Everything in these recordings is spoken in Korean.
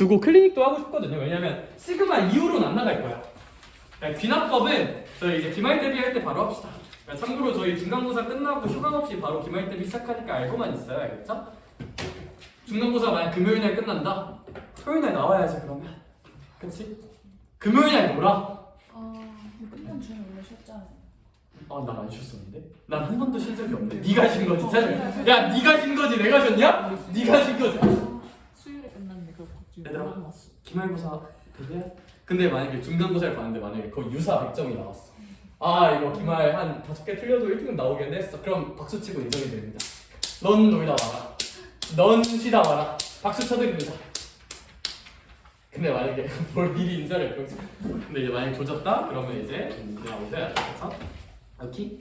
주고 클리닉도 하고 싶거든요. 왜냐면 시그마 이후로는 안 나갈 거야. 귀납법은 저희 이제 기말 대비할 때 바로 합시다. 참고로 저희 중간고사 끝나고 휴강 없이 바로 기말 대비 시작하니까 알고만 있어요. 알겠죠? 중간고사 만약 금요일날 끝난다? 토요일날 나와야지 그러면. 그치? 금요일날 놀아? 끝난 중에 원래 쉬었잖아요. 난 안 쉬었었는데? 난 한 번도 쉰 적이 없는데. 네가 쉰 거지? 야 네가 쉰 거지? 내가 쉬었냐? 네가 쉰 거지? 수요일에 끝났는데 그거 갑자기 얘들아, 몰랐어. 기말고사 대비해? 근데 만약에 중간고사를 봤는데 만약에 거의 유사 100점이 나왔어. 이거 기말 한 5개 틀려도 1등급 나오겠네 했어. 그럼 박수치고 인정이 됩니다. 넌 놀다 와라. 넌 쉬다 와라. 박수 쳐드립니다. 근데 만약에 뭘 미리 인사를 해보지. 근데 이제 만약에 조졌다? 그러면 이제 그냥 오셔야 돼. 그래서 오케이?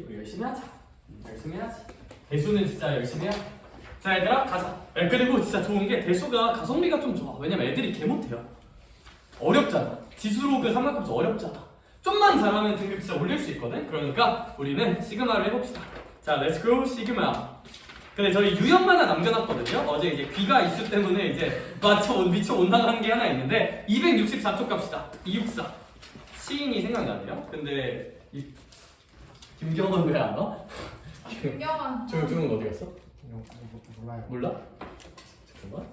우리 열심히 하자. 열심히 해야지. 대수는 진짜 열심히 해야 돼. 자 얘들아 가자. 그리고 진짜 좋은 게 대수가 가성비가 좀 좋아. 왜냐면 애들이 개 못해요. 어렵잖아. 지수로 그 삼각함수 어렵잖아. 좀만 잘하면 등급 진짜 올릴 수 있거든. 그러니까 우리는 시그마를 해봅시다. 자, 렛츠 고 시그마. 근데 저희 유형만 하나 남겨놨거든요. 어제 이제 귀가 이슈 때문에 이제 미쳐 온당한 게 하나 있는데 264쪽 갑시다. 264. 시인이 생각나네요. 근데 김경은 왜 안 와? 김경환. 조용은 어디 갔어? 몰라요. 몰라? 잠깐만.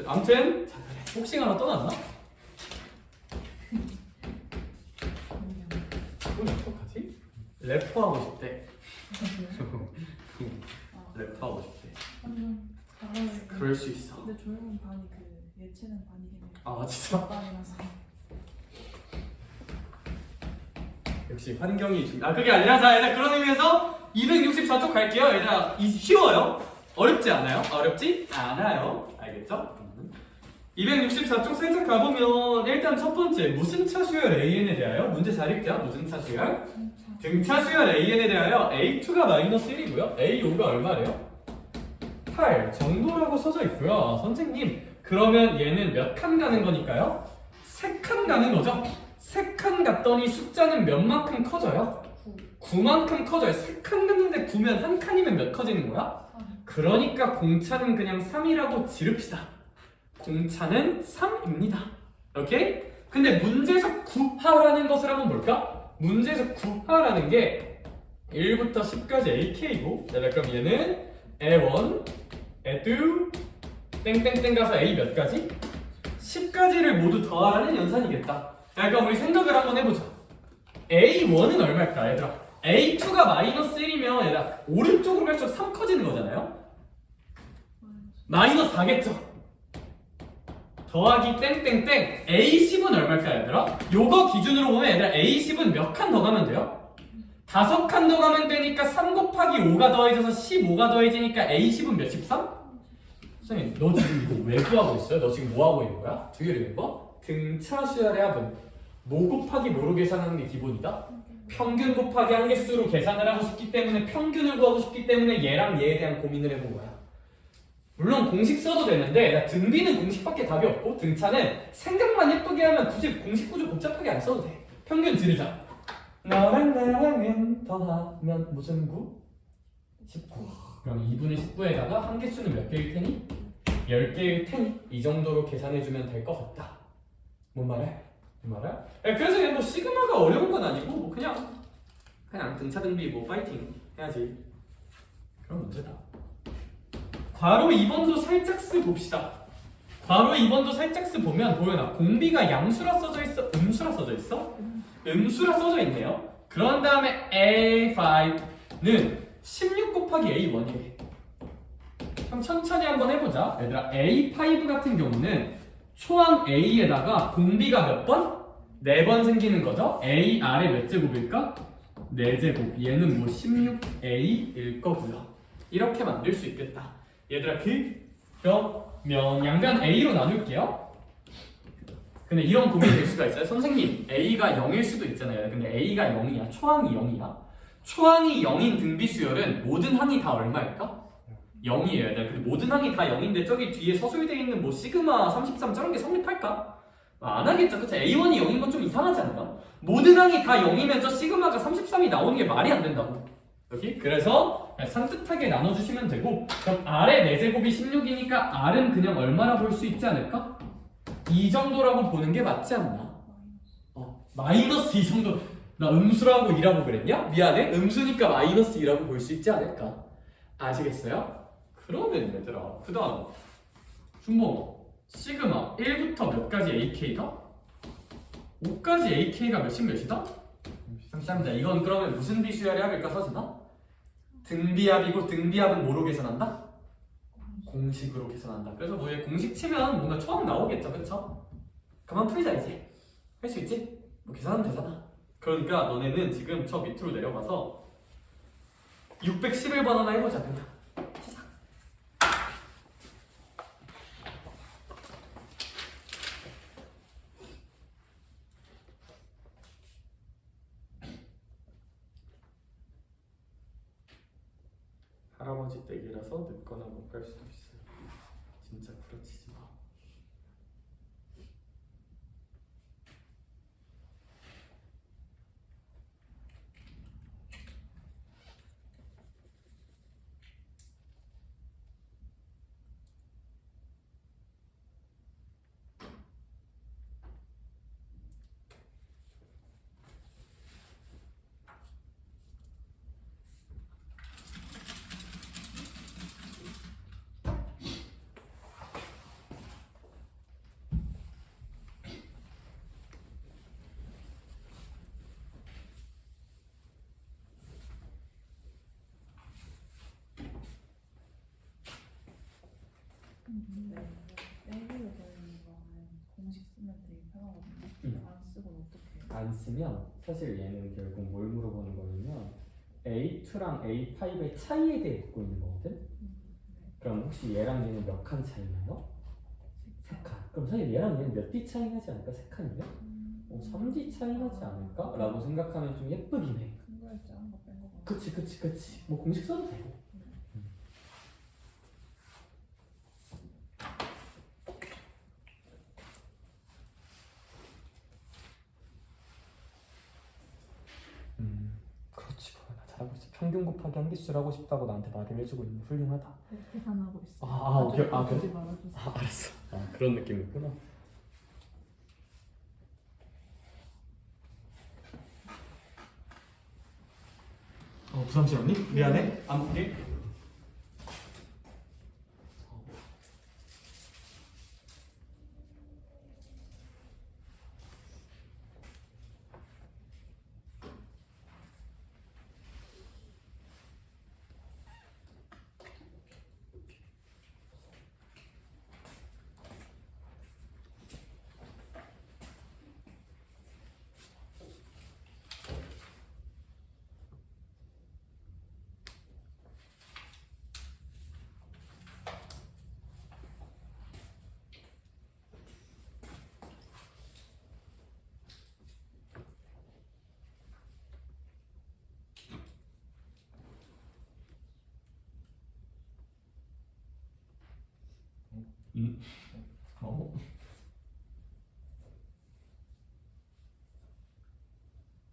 아무튼 자, 그래. 복싱 하러 떠났나? 그럼 어떡하지? 래퍼 하고 싶대. 래퍼 하고 싶대. 완전 잘하는. 그럴 수 있어. 근데 조용한 반이 그 예체능 반이긴 해. 진짜? 반이라서. 역시 환경이 그게 아니라 자 얘들아 그런 의미에서 264쪽 갈게요. 얘들아 쉬워요. 어렵지 않아요? 어렵지 않아요. 알겠죠? 264쪽 살짝 가보면 일단 첫 번째 무슨 차 수열 AN에 대하여 문제 잘 읽자. 무슨 차 수열? 등차 수열 AN에 대하여 A2가 마이너스 1이고요. A5가 얼마래요? 8 정도라고 써져 있고요. 선생님 그러면 얘는 몇 칸 가는 거니까요? 3칸 가는 거죠? 3칸 갔더니 숫자는 몇 만큼 커져요? 9만큼 커져요. 3칸 갔는데 9면 한 칸이면 몇 커지는 거야? 그러니까 공차는 그냥 3이라고 지릅시다. 공차는 3입니다. 오케이? 근데 문제에서 구하라는 것을 한번 볼까? 문제에서 구하라는 게 1부터 10까지 AK고 그럼 얘는 A1, A2, 땡땡땡 가서 A 몇 가지? 10가지를 모두 더하라는 연산이겠다. 그러니까 우리 생각을 한번 해보자. A1은 얼마일까 얘들아? A2가 마이너스 1이면 얘들아 오른쪽으로 갈수록 3 커지는 거잖아요? 마이너스 4겠죠? 더하기 땡땡땡 A10은 얼마일까 얘들아? 요거 기준으로 보면 얘들아 A10은 몇 칸 더 가면 돼요? 5칸 더 가면 되니까 3 곱하기 5가 더해져서 15가 더해지니까 A10은 몇 13? 선생님 너 지금 이거 왜 구하고 있어요? 너 지금 뭐 하고 있는 거야? Do you remember? 등차 수열의 합은 모 곱하기 모로 계산하는 게 기본이다? 평균 곱하기 한개수로 계산을 하고 싶기 때문에 평균을 구하고 싶기 때문에 얘랑 얘에 대한 고민을 해본 거야. 물론 공식 써도 되는데 등비는 공식밖에 답이 없고 등차는 생각만 예쁘게 하면 굳이 공식 구조 복잡하게 안 써도 돼. 평균 들으자. 너랑 나랑은 더하면 무슨 구? 19. 그럼 2분의 19에다가 한개수는 몇 개일 테니? 10개일 테니 이 정도로 계산해주면 될 것 같다. 뭔 말해? 뭔 말해? 그래서 그냥 뭐 시그마가 어려운 건 아니고 뭐 그냥 등차 등비 뭐 파이팅 해야지. 그럼 문제다. 괄호 2번도 살짝 쓰 봅시다. 괄호 2번도 살짝 쓰 보면 보여나 공비가 양수라 써져 있어? 음수라 써져 있어? 음수라 써져 있네요. 그런 다음에 A5는 16 곱하기 A1이래. 그럼 천천히 한번 해보자. 얘들아 A5 같은 경우는 초항 A에다가 공비가 몇 번? 4번 생기는 거죠. A 아래 몇 제곱일까? 4제곱. 얘는 뭐 16A일 거고요. 이렇게 만들 수 있겠다. 얘들아 그러면 양변 A로 나눌게요. 근데 이런 고민이 될 수가 있어요. 선생님 A가 0일 수도 있잖아요. 근데 A가 0이야. 초항이 0이야. 초항이 0인 등비수열은 모든 항이 다 얼마일까? 0이에요. 근데 모든 항이 다 0인데 저기 뒤에 서술되어 있는 뭐 시그마 33 저런 게 성립할까? 안 하겠죠. 그쵸? A1이 0인 건 좀 이상하지 않나? 모든 항이 다 0이면 저 시그마가 33이 나오는 게 말이 안 된다고. 여기? 그래서 산뜻하게 나눠주시면 되고 그럼 R의 4제곱이 16이니까 R은 그냥 얼마나 볼 수 있지 않을까? 이 정도라고 보는 게 맞지 않나? 마이너스 이 정도. 나 음수라고 2라고 그랬냐? 미안해. 음수니까 마이너스 2라고 볼 수 있지 않을까? 아시겠어요? 그러면 얘들아 그 다음 준모 시그마 1부터 몇 가지 AK가? 5까지 AK가 몇씩 몇이다? 잠시만요. 이건 그러면 무슨 비수열의 합일까 서진아? 등비합이고 등비합은 뭐로 계산한다? 공식으로 계산한다. 그래서 뭐 공식 치면 뭔가 처음 나오겠죠, 그쵸? 그만 풀자 이제. 할 수 있지? 뭐 계산하면 되잖아. 그러니까 너네는 지금 저 밑으로 내려가서 611번 하나 해보자. 그냥 시작. 할아버지 댁이라서 늦거나 못 갈 수도 있어요. 진짜 구라치지 마. 땡기로 되는 거는 공식 쓰면 되게 편하거든요. 안 쓰고는 어떻게? 안 쓰면 사실 얘는 결국 뭘 물어보는 거냐면 A2랑 A5의 차이에 대해 묻고 있는 거거든? 그럼 혹시 얘랑 얘는 몇 칸 차이 나요? 3칸. 그럼 사실 얘랑 얘는 몇 D 차이 나지 않을까? 3칸이면? 3D 차이 나지 않을까? 라고 생각하면 좀 예쁘긴 해. 큰 글자 한거 뺀 거 같아. 그치. 뭐 공식 써도 되고. 그렇지. 나 잘하고 있어. 평균 곱하기 한기수를 하고 싶다고 나한테 말을 해주고 있는 훌륭하다. 계산하고 있어. 오케이. 그래? 하지 말아주세요. 알았어. 그런 느낌이구나. 부담스럽니? 미안해. 안 볼게.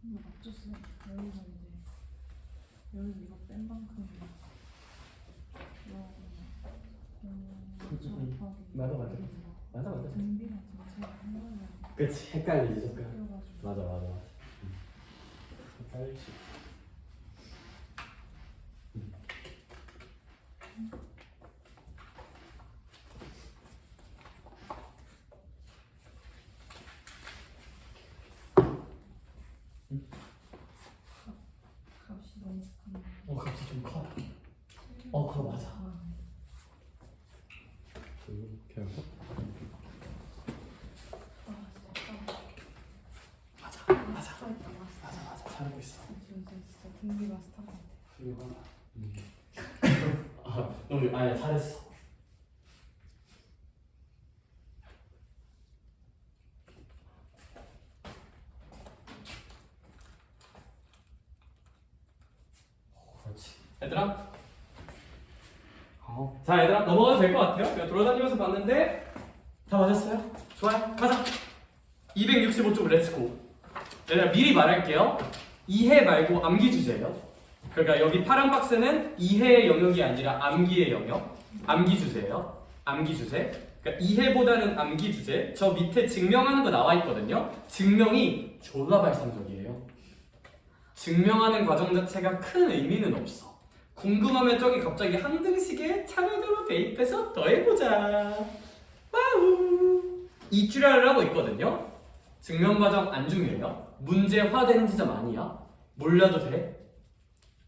이거 맞췄어. 여기서 이제 여기서 이거 뺀 만큼 맞아. 등비랑 전체가 한 번에 그치. 헷갈리지 조금. 껴가지고 맞아. 헷갈리지. 값이 너무 큰 값이 좀 커. 그거 맞아. 이렇게 하고. 맞아. 잘하고 있어. 진짜 등비 마스터 같아. 훌륭하다. 너무 아니야 잘했어. 그렇지. 얘들아. 자 얘들아 넘어가도 될 것 같아요. 그냥 돌아다니면서 봤는데 다 맞았어요? 좋아요. 가자. 265쪽 렛츠고. 얘들아 미리 말할게요. 이해 말고 암기 주제예요. 그러니까 여기 파란 박스는 이해의 영역이 아니라 암기의 영역. 암기 주제예요. 암기 주제. 그러니까 이해보다는 암기 주제. 저 밑에 증명하는 거 나와 있거든요. 증명이 졸라 발상적이에요. 증명하는 과정 자체가 큰 의미는 없어. 궁금하면 저기 갑자기 한 등식에 참여도로 대입해서 더해보자. 와우. 이줄알을 하고 있거든요. 증명 과정 안 중요해요. 문제화되는 지점 아니야. 몰라도 돼.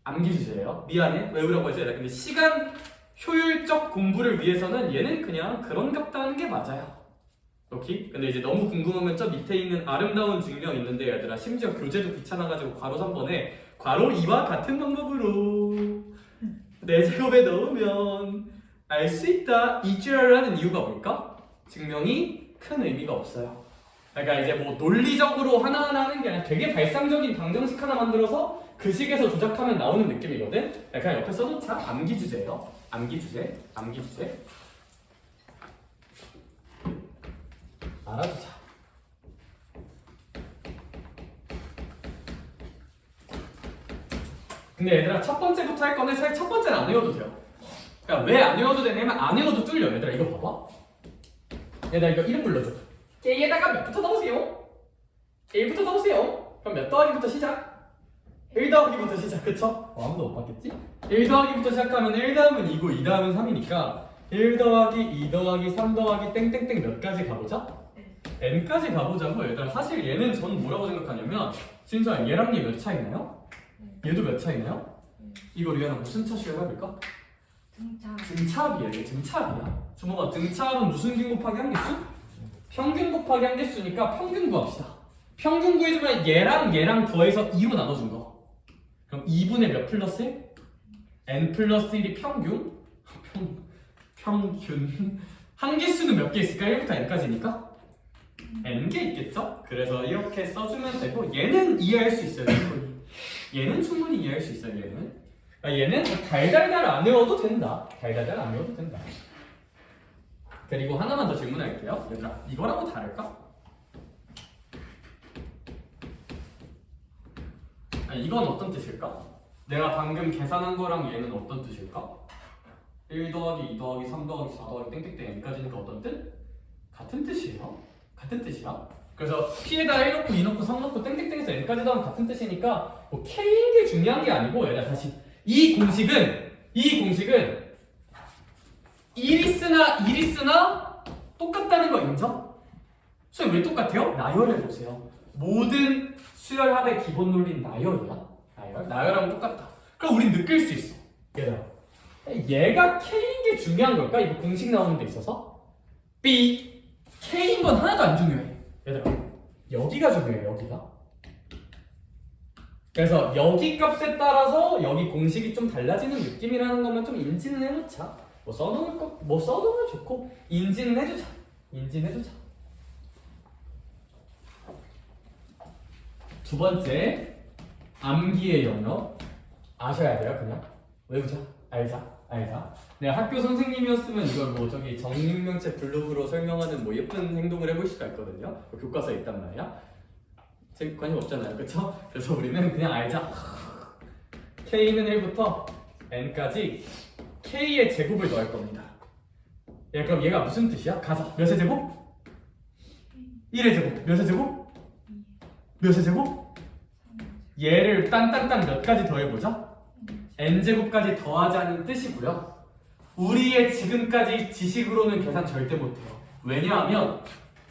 암기 주제예요. 미안해. 외우라고 해서 근데 시간 효율적 공부를 위해서는 얘는 그냥 그런 값다 하는 게 맞아요. 오케이? 근데 이제 너무 궁금하면 저 밑에 있는 아름다운 증명 있는데 얘들아 심지어 교재도 귀찮아가지고 괄호 3번에 괄호 2와 같은 방법으로 4제곱에 넣으면 알 수 있다. 이줄알을 하는 이유가 뭘까? 증명이 큰 의미가 없어요. 그러니까 이제 뭐 논리적으로 하나하나 하는 게 아니라 되게 발상적인 방정식 하나 만들어서 그 식에서 조작하면 나오는 느낌이거든? 그냥 옆에 써놓자. 암기 주제예요. 암기 주제, 암기 주제. 알아두자. 근데 얘들아 첫 번째부터 할 건데 사실 첫 번째는 안 외워도 돼요. 그러니까 왜 안 외워도 되냐면 안 외워도 뚫려. 얘들아 이거 봐봐. 얘들아 이거 이름 불러줘. K에다가 몇부터 넣으세요? 1부터 넣으세요. 그럼 몇 더하기부터 시작? 1 더하기부터 시작. 그쵸? 아무도 못 봤겠지? 1 더하기부터 시작하면 1 다음은 2고 2 다음은 3이니까 1 더하기 2 더하기 3 더하기 땡땡땡 몇 가지 가보자? n까지 가보자고. 얘들아 사실 얘는 전 뭐라고 생각하냐면 진짜 얘랑 얘 몇 차이나요? 얘도 몇 차이나요? 이거 리안아 무슨 차 시험해볼까? 등차합이야. 이게 등차합이야. 주먹아 등차합은 무슨 균 곱하기 한개수? 평균 곱하기 한개수니까 평균 구합시다. 평균 구해주면 얘랑 더해서 2로 나눠준 거. 그럼 2분의 몇 플러스 1? n 플러스 1이 평균? 평균 한개수는 몇 개 있을까? 1부터 n까지니까? n개 있겠죠? 그래서 이렇게 써주면 되고 얘는 이해할 수 있어요. 얘는 충분히 이해할 수 있어요. 얘는 달달달 안 외워도 된다. 달달달 안 외워도 된다. 그리고 하나만 더 질문할게요. 얘들아 이거랑은 다를까? 아니, 이건 어떤 뜻일까? 내가 방금 계산한 거랑 얘는 어떤 뜻일까? 1 더하기 2 더하기 3 더하기 4 더하기 땡땡땡 n까지니까 어떤 뜻? 같은 뜻이에요. 같은 뜻이야. 그래서 P에다 1 넣고 2 넣고 3 넣고 땡땡땡에서 n까지 더하면 같은 뜻이니까 뭐 K인 게 중요한 게 아니고 얘들아 다시 이 공식은 1이 쓰나 똑같다는 거 인정? 선생님 왜 똑같아요? 나열해보세요. 모든 수열합의 기본 논리는 나열이야. 나열하면 똑같다. 그럼 우린 느낄 수 있어. 얘가 K인 게 중요한 걸까? 이거 공식 나오는 데 있어서 B K인 건 하나도 안 중요해. 얘들아 여기가 중요해. 여기가. 그래서 여기 값에 따라서 여기 공식이 좀 달라지는 느낌이라는 것만 좀 인지는 해놓자. 뭐 써놓으면 좋고 인지는 해주자. 두 번째 암기의 영역 아셔야 돼요. 그냥 외우자. 알자. 내가 학교 선생님이었으면 이걸 뭐 저기 정육면체 블록으로 설명하는 뭐 예쁜 행동을 해볼 수가 있거든요. 교과서에 있단 말이야. 제 관심 없잖아요. 그쵸? 그래서 우리는 그냥 알자. K는 1부터 N까지 K의 제곱을 더할 겁니다. 그럼 얘가 무슨 뜻이야? 가자. 몇의 제곱? 1의 제곱. 몇의 제곱? 몇의 제곱? 얘를 딴딴딴 몇 가지 더해보자. N제곱까지 더하자는 뜻이고요. 우리의 지금까지 지식으로는 계산 절대 못해요. 왜냐하면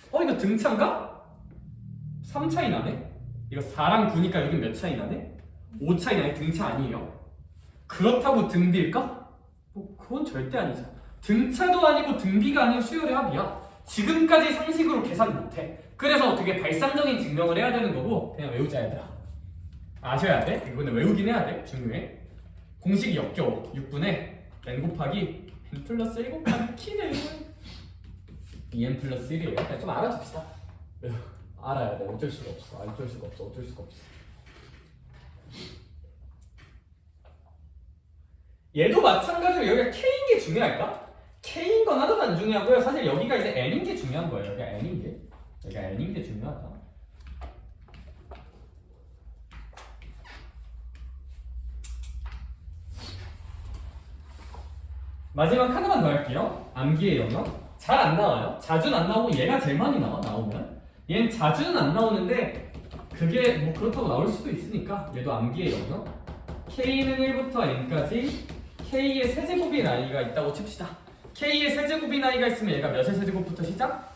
이거 등차인가? 3 차이 나네? 이거 4랑 9니까 여긴 몇 차이 나네? 5 차이 나네? 등차 아니에요. 그렇다고 등비일까? 그건 절대 아니죠. 등차도 아니고 등비가 아닌 수열의 합이야. 지금까지 상식으로 계산 못해. 그래서 되게 발상적인 증명을 해야 되는 거고 그냥 외우자 얘들아. 아셔야 돼. 이거는 외우긴 해야 돼. 중요해. 공식이 역겨워. 6분의 n 곱하기 n 플러스 1 곱하기 키는 2n 플러스 1이에요. 좀 알아둡시다. 알아야 돼. 어쩔 수가 없어. 얘도 마찬가지로 여기가 K인 게 중요할까? K인 건 하나도 안 중요하고요. 사실 여기가 이제 N인 게 중요한 거예요. 여기가 N인 게 중요하다. 마지막 하나만 더 할게요. 암기의 영역. 잘 안 나와요. 자주는 안 나오고 얘가 제일 많이 나오면. 얘는 자주는 안 나오는데 그게 뭐 그렇다고 나올 수도 있으니까 얘도 암기의 영역. K는 1부터 N까지 K의 세제곱인 i가 있다고 칩시다. K의 세제곱인 i가 있으면 얘가 몇의 세제곱부터 시작?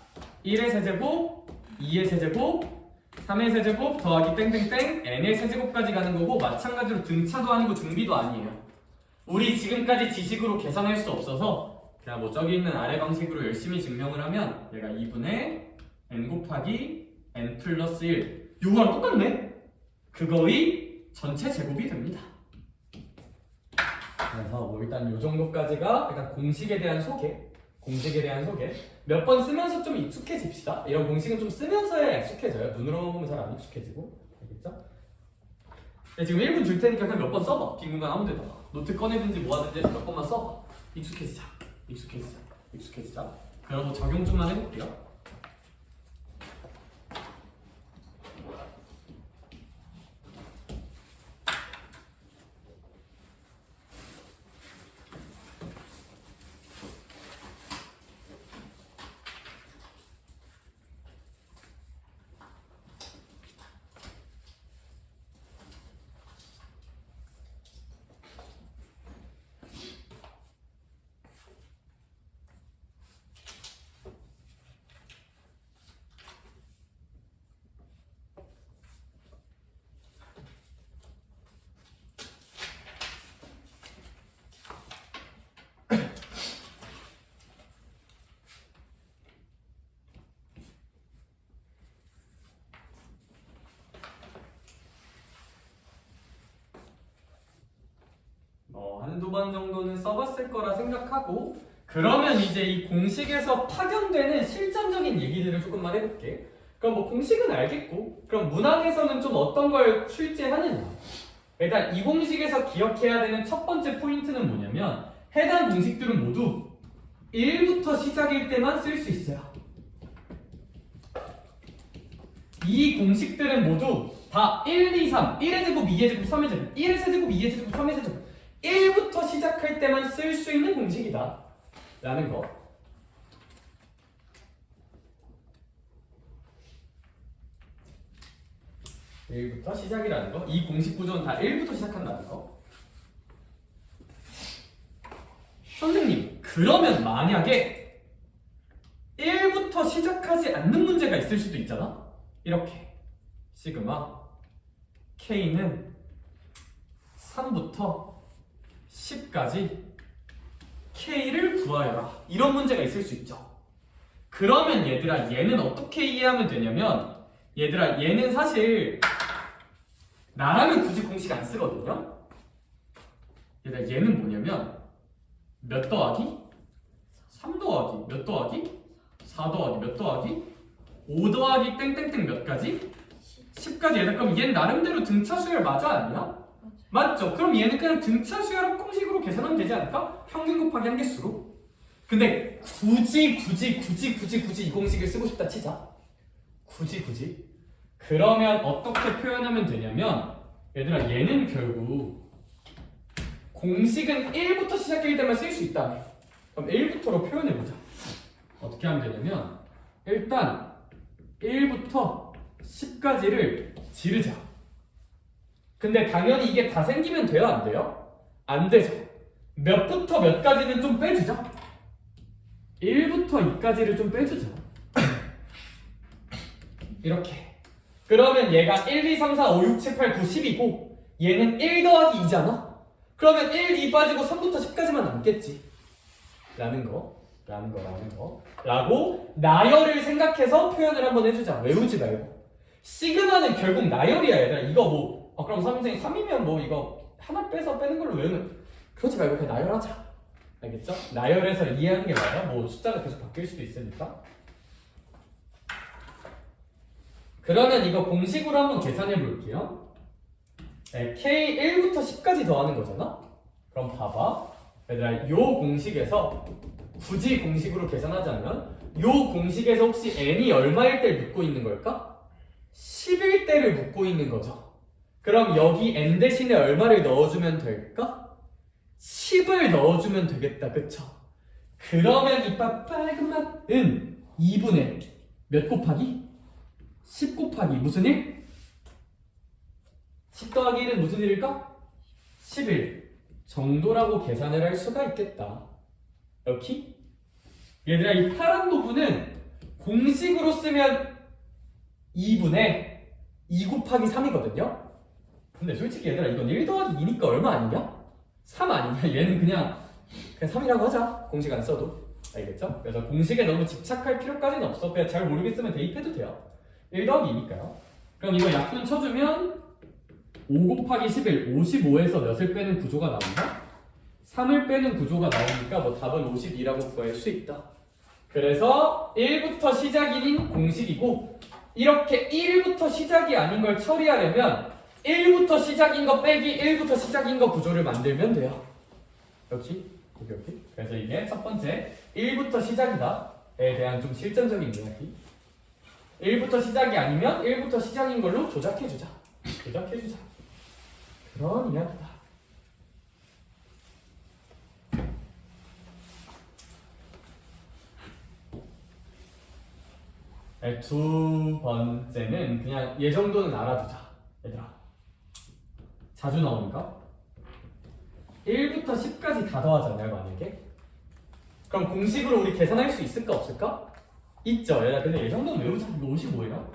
1의 세제곱, 2의 세제곱, 3의 세제곱 더하기 땡땡땡 n의 세제곱까지 가는 거고 마찬가지로 등차도 아니고 등비도 아니에요. 우리 지금까지 지식으로 계산할 수 없어서 그냥 뭐 저기 있는 아래 방식으로 열심히 증명을 하면 얘가 2분의 n 곱하기 n 플러스 1 요거랑 똑같네? 그거의 전체 제곱이 됩니다. 그래서 뭐 일단 요 정도까지가 일단 공식에 대한 소개 몇 번 쓰면서 좀 익숙해집시다. 이런 공식은 좀 쓰면서야 익숙해져요. 눈으로 보면 잘 안 익숙해지고 알겠죠? 네, 지금 1분 줄 테니까 그냥 몇 번 써봐. 빈 공간 아무 데다가 노트 꺼내든지 뭐 하든지 해서 몇 번만 써봐. 익숙해지자. 그리고 적용 좀만 해볼게요. 한두 번 정도는 써봤을 거라 생각하고 그러면 이제 이 공식에서 파견되는 실전적인 얘기들을 조금만 해볼게. 그럼 뭐 공식은 알겠고 그럼 문항에서는 좀 어떤 걸 출제하느냐. 일단 이 공식에서 기억해야 되는 첫 번째 포인트는 뭐냐면 해당 공식들은 모두 1부터 시작일 때만 쓸 수 있어요. 이 공식들은 모두 다 1, 2, 3, 1의 제곱, 2의 제곱, 3의 제곱, 1의 세제곱, 2의 세제곱, 3의 세제곱 1부터 시작할 때만 쓸 수 있는 공식이다 라는 거. (1부터) 시작이라는 거. 이 공식 구조는 다 1부터 시작한다는 거. 선생님 그러면 만약에 1부터 시작하지 않는 문제가 있을 수도 있잖아. 이렇게 시그마 K는 3부터 10까지 K를 구하여라. 이런 문제가 있을 수 있죠. 그러면 얘들아 얘는 어떻게 이해하면 되냐면 얘들아 얘는 사실 나라면 굳이 공식 안 쓰거든요. 얘들아 얘는 뭐냐면 몇 더하기? 3 더하기 몇 더하기? 4 더하기 몇 더하기? 5 더하기 땡땡땡 몇 가지? 10까지. 얘들아 그럼 얘는 나름대로 등차 수열 맞아 아니야? 맞죠? 그럼 얘는 그냥 등차 수열합 공식으로 계산하면 되지 않을까? 평균 곱하기 한 개수로. 근데 굳이 이 공식을 쓰고 싶다 치자. 굳이. 그러면 어떻게 표현하면 되냐면 얘들아 얘는 결국 공식은 1부터 시작일 때만 쓸 수 있다며. 그럼 1부터로 표현해보자. 어떻게 하면 되냐면 일단 1부터 10까지를 지르자. 근데 당연히 이게 다 생기면 돼요? 안 돼요? 안 되죠. 몇부터 몇까지는 좀 빼주자. 1부터 2까지를 좀 빼주자. 이렇게. 그러면 얘가 1, 2, 3, 4, 5, 6, 7, 8, 9, 10이고 얘는 1 더하기 2잖아? 그러면 1, 2 빠지고 3부터 10까지만 남겠지. 라는 거. 라고 나열을 생각해서 표현을 한번 해주자. 외우지 말고. 시그마는 결국 나열이야 얘들아. 이거 뭐 그럼 3인승이 3이면 뭐 이거 하나 빼서 빼는 걸로 외우면 그러지 말고 그냥 나열하자. 알겠죠? 나열해서 이해하는 게 나아요. 뭐 숫자가 계속 바뀔 수도 있으니까. 그러면 이거 공식으로 한번 계산해 볼게요. 네, K 1부터 10까지 더하는 거잖아? 그럼 봐봐. 얘들아 요 공식에서 굳이 공식으로 계산하자면 요 공식에서 혹시 n이 얼마일 때를 묻고 있는 걸까? 10일 때를 묻고 있는 거죠. 그럼 여기 n 대신에 얼마를 넣어주면 될까? 10을 넣어주면 되겠다. 그쵸? 그러면 이 빨간 맛은 2분의 몇 곱하기? 10 곱하기 무슨 일? 10 더하기 1은 무슨 일일까? 11 정도라고 계산을 할 수가 있겠다. 이렇게? 얘들아, 이 파란 부분은 공식으로 쓰면 2분의 2 곱하기 3이거든요? 근데 솔직히 얘들아, 이건 1 더하기 2니까 얼마 아니냐? 3 아니냐? 얘는 그냥 3이라고 하자. 공식 안 써도. 알겠죠? 그래서 공식에 너무 집착할 필요까지는 없어. 그냥 잘 모르겠으면 대입해도 돼요. 1 더하기 2니까요. 그럼 이거 약분 쳐주면 5 곱하기 11, 55에서 몇을 빼는 구조가 나온다? 3을 빼는 구조가 나오니까 뭐 답은 52라고 구할 수 있다. 그래서 1부터 시작인 공식이고, 이렇게 1부터 시작이 아닌 걸 처리하려면 1부터 시작인 거 빼기 1부터 시작인 거 구조를 만들면 돼요. 여기. 그래서 이게 첫 번째 1부터 시작이다에 대한 좀 실전적인 이야기. 1부터 시작이 아니면 1부터 시작인 걸로 조작해주자. 그런 이야기다. 네, 두 번째는 그냥 얘 정도는 알아두자. 얘들아, 자주 나오니까 1부터 10까지 다 더하잖아요, 만약에. 그럼 공식으로 우리 계산할 수 있을까 없을까? 있죠. 얘들아, 근데 얘 정도는 외우자. 이거 55예요.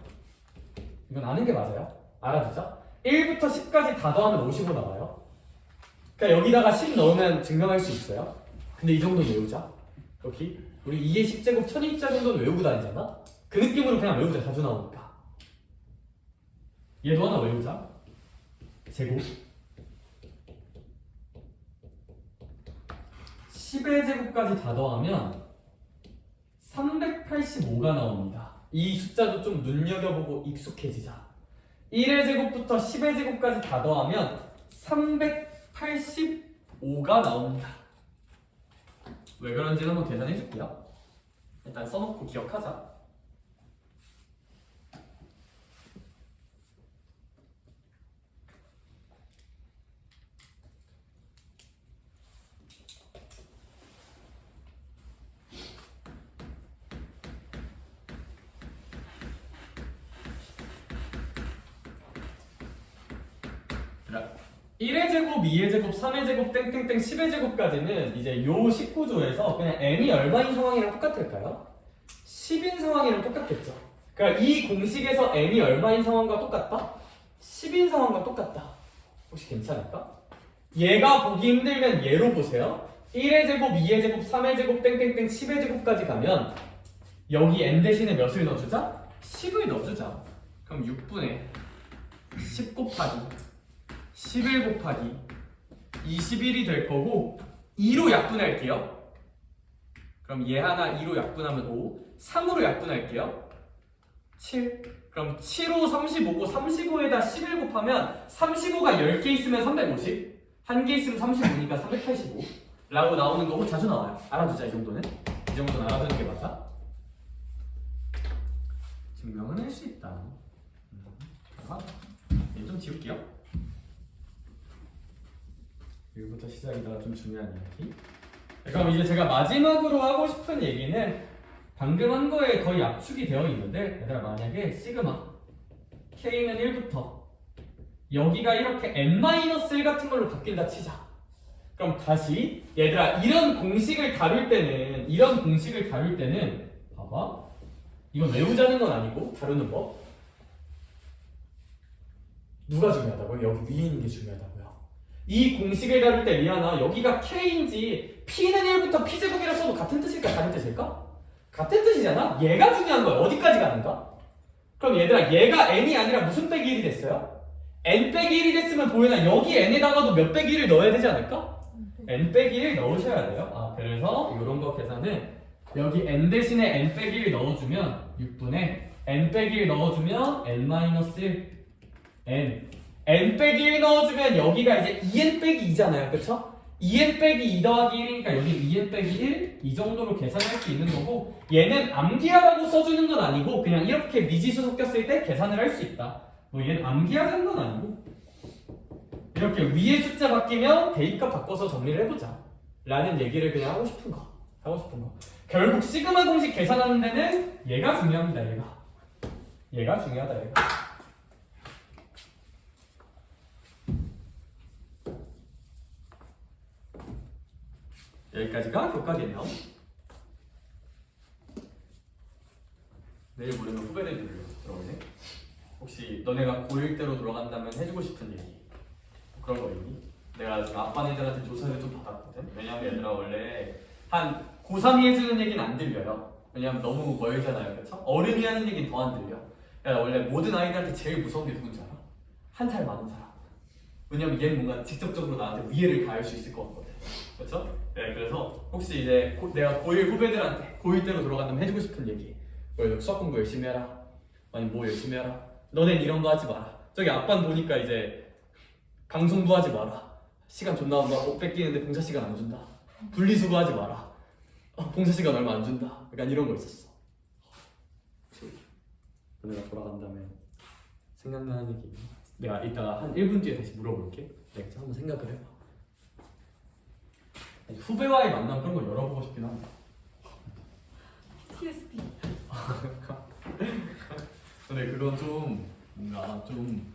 이건 아는 게 맞아요. 알아두자. 1부터 10까지 다 더하면 55 나와요. 그러니까 여기다가 10 넣으면 증명할 수 있어요. 근데 이 정도는 외우자. 여기 우리 2의 10제곱 1000일자 정도는 외우고 다니잖아. 그 느낌으로 그냥 외우자. 자주 나오니까. 얘도 하나 외우자. 제곱 10의 제곱까지 다 더하면 385가 나옵니다. 이 숫자도 좀 눈여겨보고 익숙해지자. 1의 제곱부터 10의 제곱까지 다 더하면 385가 나옵니다. 왜 그런지 한번 계산해 줄게요. 일단 써놓고 기억하자. 자, 1의 제곱, 2의 제곱, 3의 제곱, 땡땡땡 10의 제곱까지는 이제 요 19조에서 그냥 n이 얼마인 상황이랑 똑같을까요? 10인 상황이랑 똑같겠죠. 그러니까 이 공식에서 n이 얼마인 상황과 똑같다? 10인 상황과 똑같다. 혹시 괜찮을까? 얘가 보기 힘들면 얘로 보세요. 1의 제곱, 2의 제곱, 3의 제곱, 땡땡땡 10의 제곱까지 가면 여기 n 대신에 몇을 넣어주자? 10을 넣어주자. 그럼 6분의 10 곱하기 11 곱하기 21이 될 거고 2로 약분할게요. 그럼 얘 하나 2로 약분하면 5, 3으로 약분할게요. 7. 그럼 7호 35고 35에다 11 곱하면 35가 10개 있으면 350, 1개 있으면 35니까 385 라고 나오는 거고 자주 나와요. 알아두자. 이 정도는. 이 정도는 알아두는 게 맞아. 증명은 할 수 있다. 얘 좀 지울게요. 1부터 시작이다가 좀 중요한 이야기. 그럼 이제 제가 마지막으로 하고 싶은 얘기는 방금 한 거에 거의 압축이 되어 있는데, 얘들아, 만약에 시그마 K는 1부터 여기가 이렇게 n-1 같은 걸로 바뀐다 치자. 그럼 다시 얘들아, 이런 공식을 다룰 때는 봐봐, 이건 외우자는 건 아니고 다루는 법. 누가 중요하다고요? 여기 위에 있는 게 중요하다고요. 이 공식을 다룰 때 미안하, 여기가 K인지 P는 1부터 P제곱이라 써도 같은 뜻일까 다른 뜻일까? 같은 뜻이잖아? 얘가 중요한 거야. 어디까지 가는가? 그럼 얘들아, 얘가 n이 아니라 무슨 빼기 1이 됐어요? n 빼기 1이 됐으면 보이나 여기 n에다가도 몇 빼기 1을 넣어야 되지 않을까? n 빼기 1 넣으셔야 돼요. 그래서 이런 거 계산은 여기 n 대신에 n 빼기 1 넣어주면 6분의 n 빼기 1 넣어주면 n-1 n 빼기 1 넣어주면 여기가 이제 2n 빼기 2잖아요. 그쵸? 2n 빼기 2 더하기 1이니까 여기 2n 빼기 1 이 정도로 계산할 수 있는 거고, 얘는 암기하라고 써주는 건 아니고 그냥 이렇게 미지수 섞였을 때 계산을 할 수 있다. 뭐 얘는 암기하자는 건 아니고. 이렇게 위에 숫자 바뀌면 대입값 바꿔서 정리를 해보자 라는 얘기를 그냥 하고 싶은 거. 결국 시그마 공식 계산하는 데는 얘가 중요합니다. 얘가 중요하다. 여기까지가 교과 개념. 내일 모레는 후배들이 들어오네. 혹시 너네가 고1 때로 돌아간다면 해주고 싶은 얘기 그런 거 있니? 내가 지금 아빠네들한테 조사를 좀 받았거든. 왜냐면 얘들아 원래 한 고3이 해주는 얘기는 안 들려요. 왜냐면 너무 멀잖아요, 그렇죠? 어른이 하는 얘기는 더 안 들려. 야, 원래 모든 아이들한테 제일 무서운 게 누군지 알아? 한 살 많은 사람. 왜냐면 얘는 뭔가 직접적으로 나한테 위해를 가할 수 있을 것 같거든. 그렇죠? 네, 그래서 혹시 이제 내가 고1 후배들한테 고1 때로 돌아간다면 해주고 싶은 얘기. 뭐 수학 공부 열심히 해라. 아니 뭐 열심히 해라. 너넨 이런 거 하지 마라. 저기 아빠는 보니까 이제 방송도 하지 마라. 시간 존나 뺏기는데 봉사 시간 안 준다. 분리수거 하지 마라. 봉사 시간 얼마 안 준다. 약간 이런 거 있었어. 너네가 돌아간다면 생각나는 얘기 있나? 내가 이따가 한 1분 뒤에 다시 물어볼게. 내가 한번 생각을 해봐. 후배와의 만남 그런 거 열어보고 싶긴 한데. TSD. 근데 그건 좀 뭔가 좀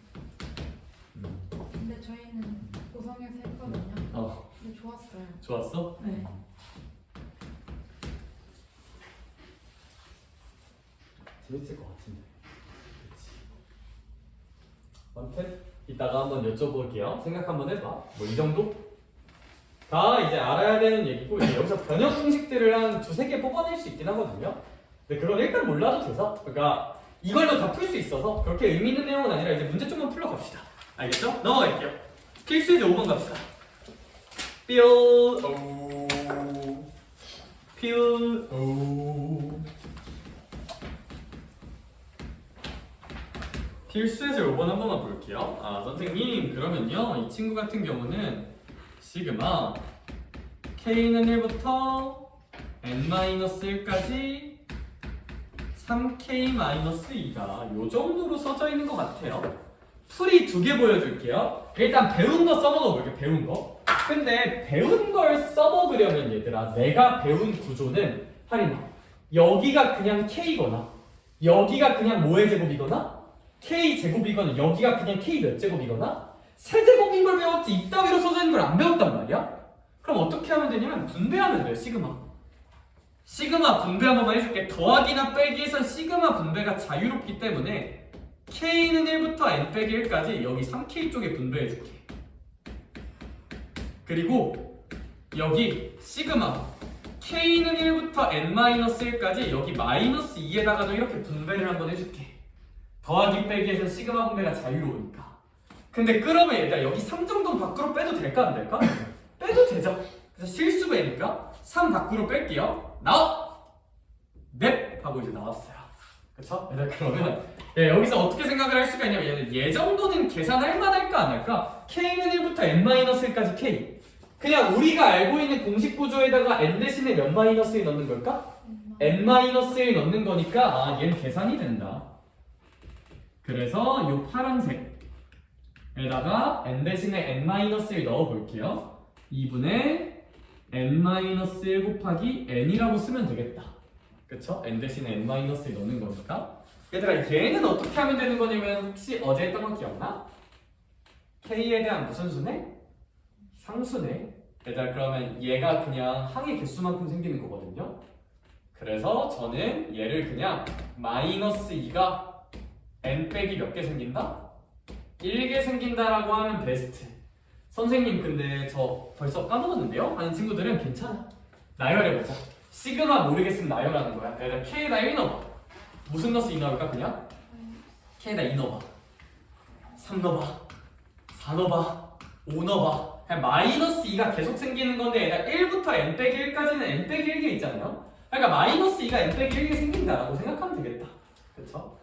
근데 저희는 고성에서 했거든요. 근데 좋았어요. 좋았어? 네. 재밌을 것 같은데. 그치. 아무튼 이따가 한번 여쭤볼게요. 생각 한번 해봐. 뭐 이 정도? 다 이제 알아야 되는 얘기고 이제 여기서 변형 공식들을 한 두세 개 뽑아낼 수 있긴 하거든요. 근데 그건 일단 몰라도 돼서 그러니까 이걸로 다 풀 수 있어서 그렇게 의미 있는 내용은 아니라 이제 문제 좀만 풀러 갑시다. 알겠죠? 넘어갈게요. 필수이제 5번 갑시다. 필수예제 5번 한 번만 볼게요. 선생님 그러면요 이 친구 같은 경우는 시그마 K는 1부터 N-1까지 3K-2가 요 정도로 써져 있는 것 같아요. 풀이 두 개 보여줄게요. 일단 배운 거 써먹어 볼게요. 배운 거. 근데 배운 걸 써먹으려면 얘들아 내가 배운 구조는 할인아 여기가 그냥 K거나 여기가 그냥 뭐의 제곱이거나 K 제곱이거나 여기가 그냥 K 몇 제곱이거나 세제곱인 걸 배웠지 이따위로 써져 있는 걸 안 배웠단 말이야? 그럼 어떻게 하면 되냐면 분배하면 돼요. 시그마 분배 한 번만 해줄게. 더하기나 빼기에선 시그마 분배가 자유롭기 때문에 K는 1부터 N 빼기 1까지 여기 3K 쪽에 분배해줄게. 그리고 여기 시그마 K는 1부터 N-1까지 여기 마이너스 2에다가도 이렇게 분배를 한번 해줄게. 더하기 빼기에서 시그마 분배가 자유로우니까. 근데 그러면 얘들아 여기 3 정도는 밖으로 빼도 될까 안 될까? 빼도 되죠. 그래서 실수배니까 3 밖으로 뺄게요. 나와! 넵! 하고 이제 나왔어요. 그쵸? 얘들아 그러면 여기서 어떻게 생각을 할 수가 있냐면 얘는 얘 정도는 계산할 만할까 안 할까? K는 1부터 N-1까지 K. 그냥 우리가 알고 있는 공식 구조에다가 N 대신에 몇 마이너스에 넣는 걸까? N-1에 넣는 거니까 얘는 계산이 된다. 그래서 요 파란색에다가 N 대신에 N-1을 넣어볼게요. 2분의 N-1 곱하기 N이라고 쓰면 되겠다. 그쵸? N 대신에 N-을 넣는 거니까. 얘들아 얘는 어떻게 하면 되는 거냐면 혹시 어제 했던 거 기억나? K에 대한 무슨 수네? 상수네. 얘들아 그러면 얘가 그냥 항의 개수만큼 생기는 거거든요. 그래서 저는 얘를 그냥 마이너스 2가 N 빼기 몇 개 생긴다? 1개 생긴다라고 하면 베스트. 선생님 근데 저 벌써 까먹었는데요? 하는 친구들은 괜찮아. 나열해보자. 시그마 모르겠으면 나열하는 거야. 얘들아 K에다 1 넣어봐. 무슨 넣어서 2 넣을까 그냥? K에다 2 넣어봐. 3 넣어봐. 4 넣어봐. 5 넣어봐. 그냥 마이너스 2가 계속 생기는 건데 얘가 1부터 N 빼기 1까지는 N 빼기 1개 있잖아요. 그러니까 마이너스 2가 N 빼기 1개 생긴다라고 생각하면 되겠다. 그쵸?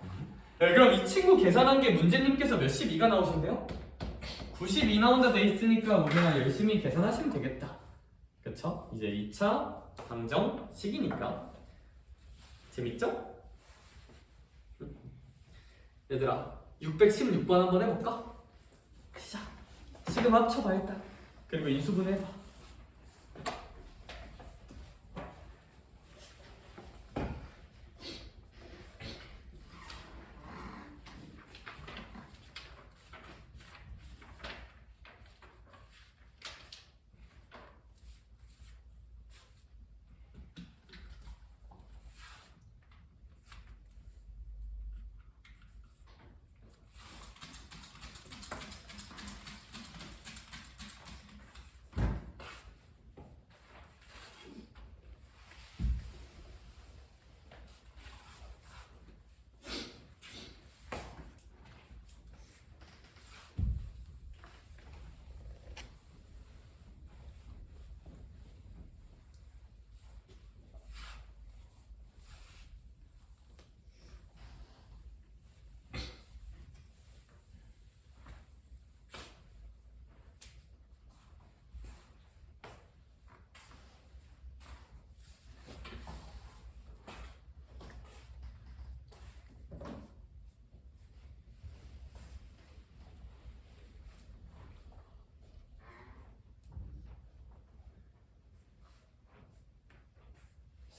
네, 그럼 이 친구 계산한 게 문제님께서 몇 12가 나오신대요? 92 나온다 돼 있으니까 우리가 열심히 계산하시면 되겠다. 그쵸? 이제 2차 방정식이니까 재밌죠? 얘들아 616번 한번 해볼까? 시작! 시그마 합쳐봐 일단. 그리고 인수분해해봐.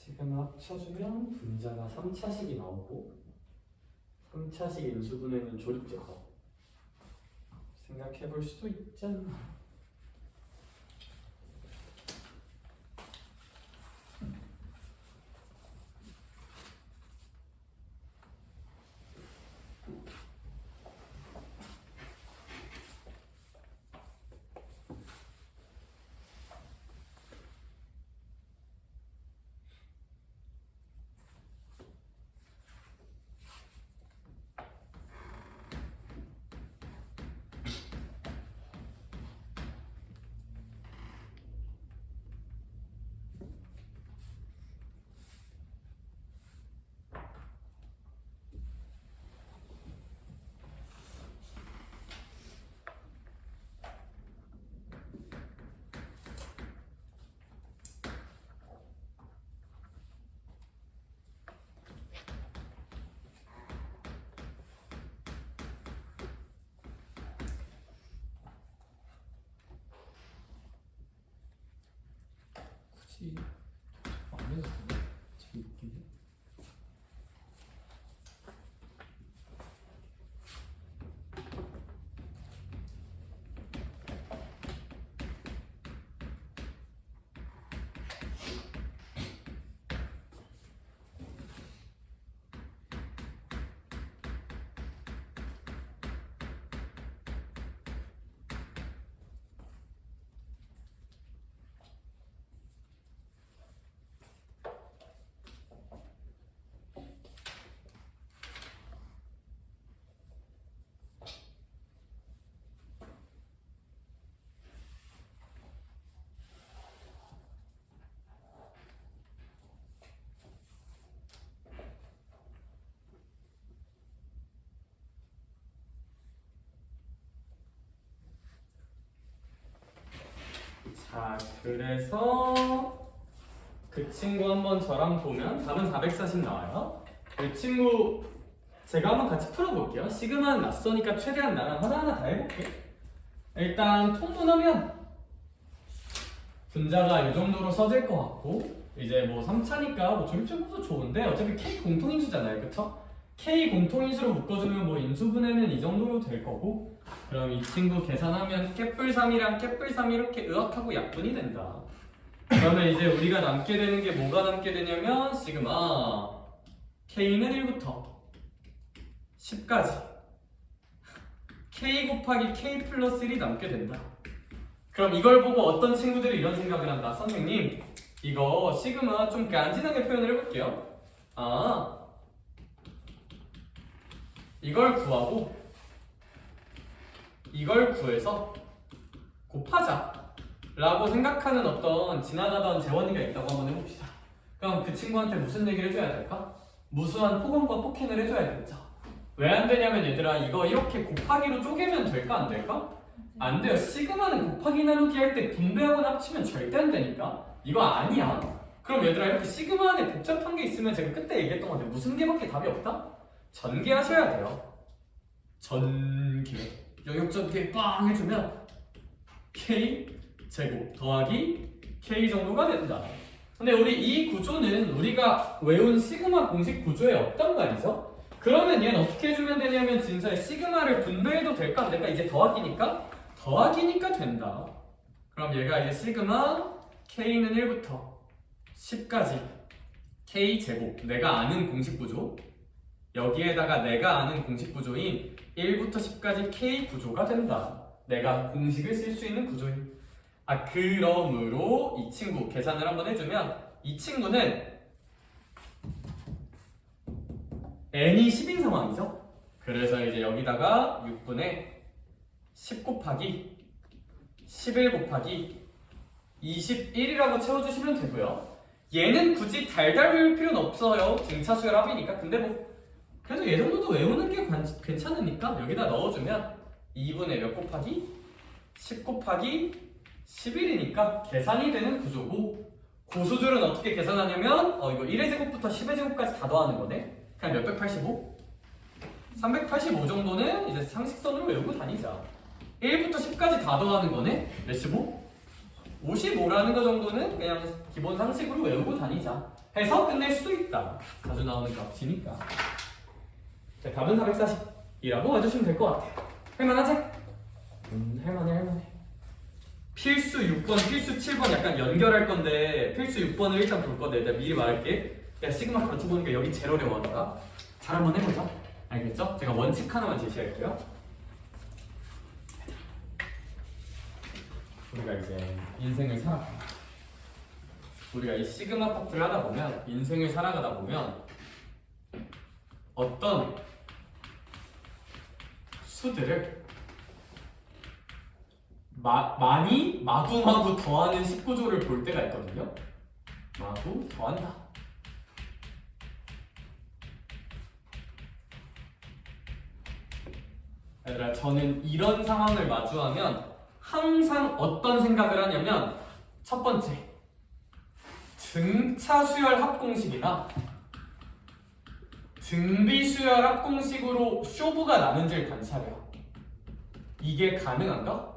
시그마 합쳐주면 분자가 3차식이 나오고 3차식 인수분해는 조립제법 생각해볼 수도 있잖아. 굳이 안 해도 되나? 재밌겠네. 자, 그래서 그 친구 한번 저랑 보면 답은 440 나와요. 그 친구 제가 한번 같이 풀어볼게요. 시그마는 낯서니까 최대한 나랑 하나하나 다 해볼게. 일단 통분하면 분자가 이 정도로 써질 것 같고 이제 뭐 3차니까 뭐 조립제법도 좋은데 어차피 K 공통인수잖아요, 그쵸? K 공통인수로 묶어주면 뭐 인수분해는 이 정도로 될 거고 그럼 이 친구 계산하면 깨뿔3이랑 깨뿔3 이렇게 의학하고 약분이 된다. 그러면 이제 우리가 남게 되는 게 뭐가 남게 되냐면 시그마 K는 1부터 10까지 K 곱하기 K 플러스 1이 남게 된다. 그럼 이걸 보고 어떤 친구들이 이런 생각을 한다. 선생님 이거 시그마 좀 간지나게 표현을 해볼게요. 아 이걸 구하고 이걸 구해서 곱하자 라고 생각하는 어떤 지나가던 재원이가 있다고 한번 해봅시다. 그럼 그 친구한테 무슨 얘기를 해줘야 될까? 무수한 폭언과 폭행을 해줘야 되겠죠. 왜 안 되냐면 얘들아 이거 이렇게 곱하기로 쪼개면 될까 안 될까? 안 돼요. 시그마는 곱하기 나누기 할 때 분배하고 합치면 절대 안 되니까 이거 아니야. 그럼 얘들아 이렇게 시그마 안에 복잡한 게 있으면 제가 그때 얘기했던 건데 무슨 개밖에 답이 없다? 전개하셔야 돼요. 전개. 영역전개 빵 해주면 k 제곱 더하기 k 정도가 된다. 근데 우리 이 구조는 우리가 외운 시그마 공식 구조에 없단 말이죠. 그러면 얘는 어떻게 해주면 되냐면 진짜에 시그마를 분배해도 될까? 내가 이제 더하기니까 된다. 그럼 얘가 이제 시그마 k는 1부터 10까지 k 제곱 내가 아는 공식 구조 여기에다가 내가 아는 공식 구조인 1부터 10까지 k 구조가 된다. 내가 공식을 쓸 수 있는 구조인. 그러므로 이 친구 계산을 한번 해주면 이 친구는 n이 10인 상황이죠. 그래서 이제 여기다가 6분의 10 곱하기 11 곱하기 21이라고 채워주시면 되고요. 얘는 굳이 달달 외울 필요는 없어요. 등차수열 합이니까. 근데 뭐 그래도 얘 정도도 외우는 게 괜찮으니까 여기다 넣어주면 2분의 몇 곱하기 10 곱하기 11이니까 계산이 되는 구조고, 고수들은 어떻게 계산하냐면 이거 1의 제곱부터 10의 제곱까지 다 더하는 거네. 그냥 몇백 85? 385 정도는 이제 상식선으로 외우고 다니자. 1부터 10까지 다 더하는 거네. 몇십오? 55라는 거 정도는 그냥 기본 상식으로 외우고 다니자 해서 끝낼 수도 있다. 자주 나오는 값이니까. 자, 답은 440이라고 와주시면 될 것 같아요. 할만하지? 할만해. 필수 6번, 필수 7번 약간 연결할 건데 필수 6번을 일단 볼 건데 내가 미리 말할게. 내가 시그마 같이 보니까 여기 제일 어려워하다가 잘 한번 해보자. 알겠죠? 제가 원칙 하나만 제시할게요. 우리가 이제 인생을 살아가. 우리가 이 시그마 파트를 하다 보면 인생을 살아가다 보면 어떤 수들을 많이 마구마구 더하는 식구조를 볼 때가 있거든요. 마구 더한다. 얘들아, 저는 이런 상황을 마주하면 항상 어떤 생각을 하냐면 첫 번째, 등차 수열 합공식이나 등비 수열 합공식으로 쇼부가 나는지를 관찰해요. 이게 가능한가?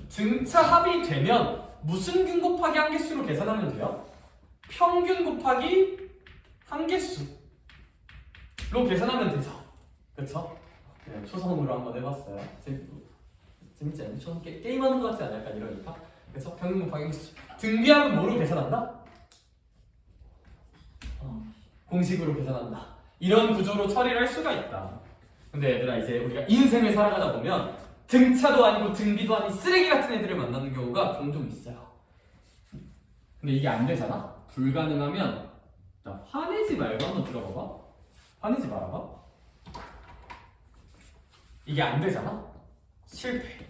등차 합이 되면 무슨 균 곱하기 한개수로 계산하면 돼요? 평균 곱하기 한개수로 계산하면 되죠. 그쵸? 그냥 초성으로 한번 해봤어요. 재밌지 않니? 초성 게임하는 것 같지 않아요? 약간 이러니까. 그쵸? 평균 곱하기 한개수. 등비합은 뭐로 계산한다? 공식으로 계산한다. 이런 구조로 처리를 할 수가 있다. 근데 얘들아, 이제 우리가 인생을 살아가다 보면 등차도 아니고 등비도 아닌 쓰레기 같은 애들을 만나는 경우가 종종 있어요. 근데 이게 안 되잖아? 불가능하면 자, 화내지 말고 한번 들어봐봐. 화내지 말아봐. 이게 안 되잖아? 실패.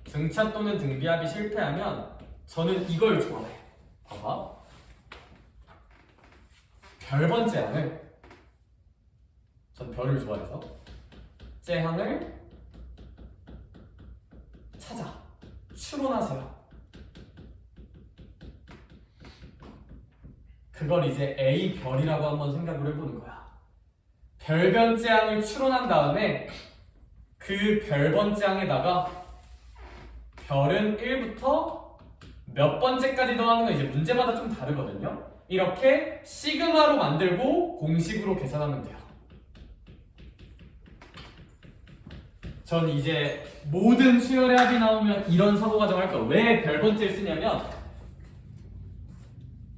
등차 또는 등비합이 실패하면 저는 이걸 좋아해. 봐봐. 별번째항을 전 별을 좋아해서 째항을 찾아 추론하세요. 그걸 이제 A 별이라고 한번 생각을 해보는 거야. 별변째항을 추론한 다음에 그 별번째항에다가 별은 1부터 몇 번째까지 더하는 건 이제 문제마다 좀 다르거든요. 이렇게 시그마로 만들고 공식으로 계산하면 돼요. 전 이제 모든 수열의 합이 나오면 이런 사고과정 할 거예요. 왜 별번째를 쓰냐면